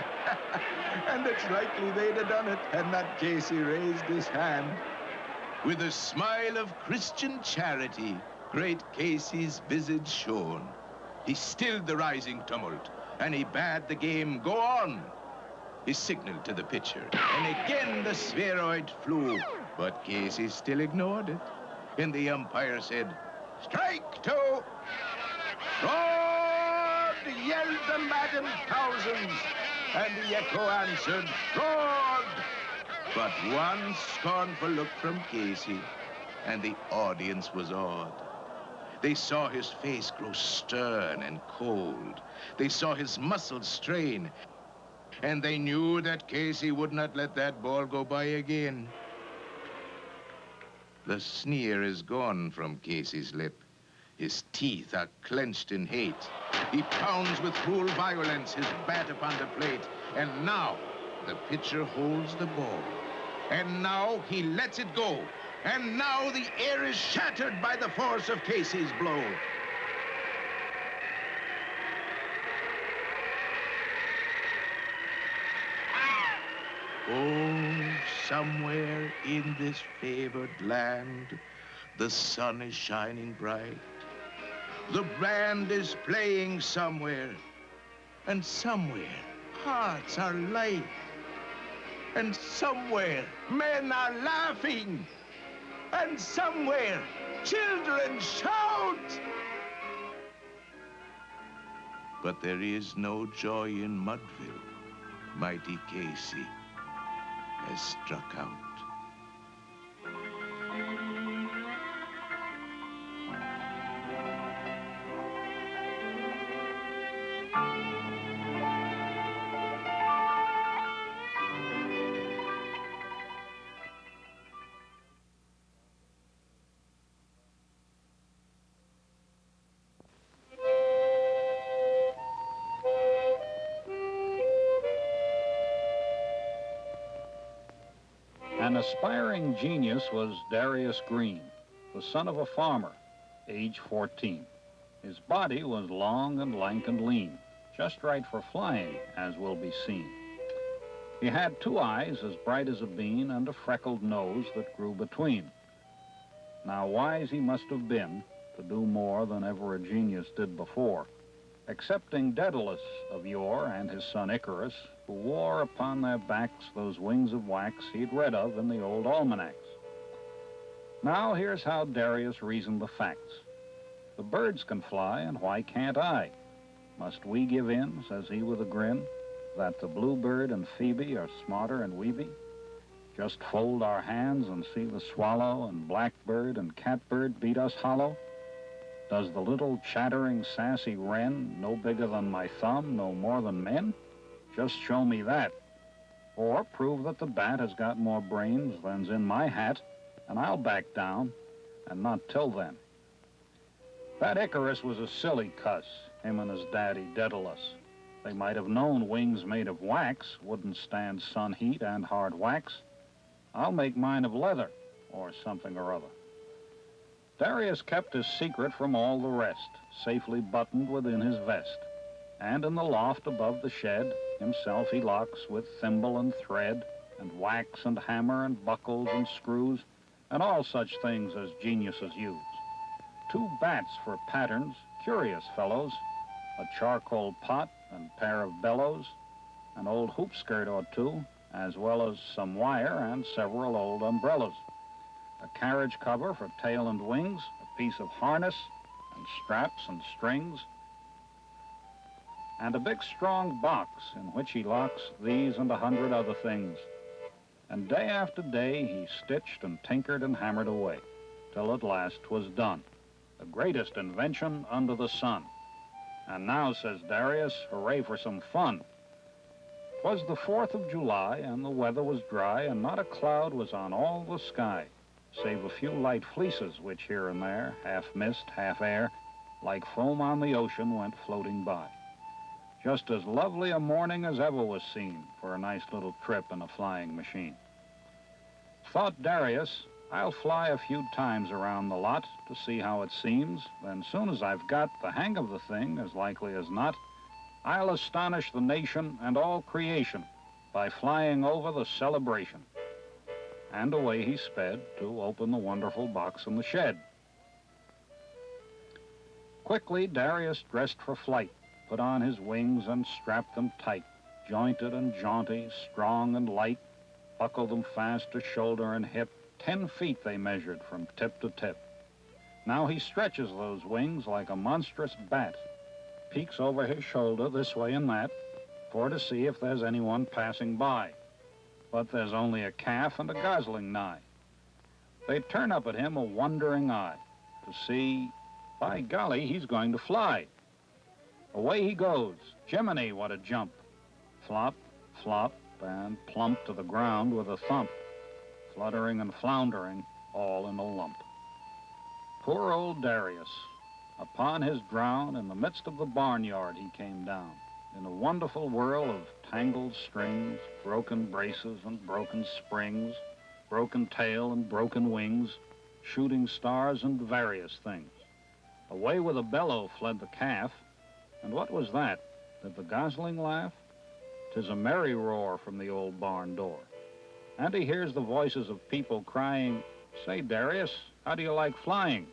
And it's likely they'd have done it had not Casey raised his hand. With a smile of Christian charity, great Casey's visage shone. He stilled the rising tumult, and he bade the game go on. He signaled to the pitcher, and again the spheroid flew. But Casey still ignored it, and the umpire said, "Strike two!" "Fraud!" yelled the maddened thousands, and the echo answered, "Fraud!" But one scornful look from Casey, and the audience was awed. They saw his face grow stern and cold. They saw his muscles strain, and they knew that Casey would not let that ball go by again. The sneer is gone from Casey's lip. His teeth are clenched in hate. He pounds with cruel violence his bat upon the plate. And now the pitcher holds the ball. And now he lets it go. And now the air is shattered by the force of Casey's blow. Oh, somewhere in this favored land, the sun is shining bright. The band is playing somewhere, and somewhere hearts are light. And somewhere men are laughing, and somewhere children shout. But there is no joy in Mudville. Mighty Casey has struck out.
An aspiring genius was Darius Green, the son of a farmer, age 14. His body was long and lank and lean, just right for flying, as will be seen. He had 2 eyes as bright as a bean and a freckled nose that grew between. Now wise he must have been to do more than ever a genius did before, excepting Daedalus of yore and his son Icarus, who wore upon their backs those wings of wax he'd read of in the old almanacs. Now, here's how Darius reasoned the facts. The birds can fly, and why can't I? Must we give in, says he with a grin, that the bluebird and Phoebe are smarter and we be? Just fold our hands and see the swallow and blackbird and catbird beat us hollow? Does the little chattering sassy wren, no bigger than my thumb, no more than men? Just show me that. Or prove that the bat has got more brains than's in my hat, and I'll back down, and not till then. That Icarus was a silly cuss, him and his daddy Daedalus. They might have known wings made of wax wouldn't stand sun heat and hard wax. I'll make mine of leather, or something or other. Darius kept his secret from all the rest, safely buttoned within his vest. And in the loft above the shed, himself he locks with thimble and thread, and wax and hammer and buckles and screws, and all such things as geniuses use. 2 bats for patterns, curious fellows, a charcoal pot and pair of bellows, an old hoop skirt or 2, as well as some wire and several old umbrellas, a carriage cover for tail and wings, a piece of harness, and straps and strings, and a big strong box in which he locks these and 100 other things. And day after day he stitched and tinkered and hammered away, till at last 'twas done, the greatest invention under the sun. And now, says Darius, hooray for some fun. 'Twas the 4th of July, and the weather was dry, and not a cloud was on all the sky, save a few light fleeces which here and there, half mist, half air, like foam on the ocean, went floating by. Just as lovely a morning as ever was seen for a nice little trip in a flying machine. Thought Darius, I'll fly a few times around the lot to see how it seems, then soon as I've got the hang of the thing, as likely as not, I'll astonish the nation and all creation by flying over the celebration. And away he sped to open the wonderful box in the shed. Quickly Darius dressed for flight, put on his wings and strapped them tight, jointed and jaunty, strong and light, buckled them fast to shoulder and hip. 10 feet they measured from tip to tip. Now he stretches those wings like a monstrous bat, peeks over his shoulder this way and that, for to see if there's anyone passing by. But there's only a calf and a gosling nigh. They turn up at him a wondering eye to see, by golly, he's going to fly. Away he goes. Jiminy, what a jump. Flop, flop, and plump to the ground with a thump, fluttering and floundering, all in a lump. Poor old Darius. Upon his drown, in the midst of the barnyard he came down, in a wonderful whirl of tangled strings, broken braces and broken springs, broken tail and broken wings, shooting stars and various things. Away with a bellow fled the calf, and what was that? Did the gosling laugh? 'Tis a merry roar from the old barn door. And he hears the voices of people crying, "Say, Darius, how do you like flying?"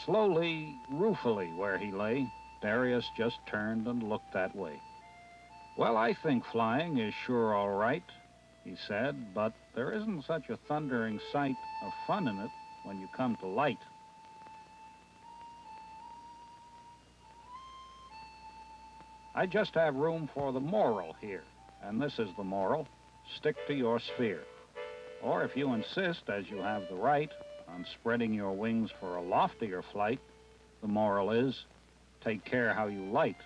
Slowly, ruefully, where he lay, Darius just turned and looked that way. "Well, I think flying is sure all right," he said, "but there isn't such a thundering sight of fun in it when you come to light." I just have room for the moral here, and this is the moral: stick to your sphere. Or if you insist, as you have the right, on spreading your wings for a loftier flight, the moral is, take care how you light.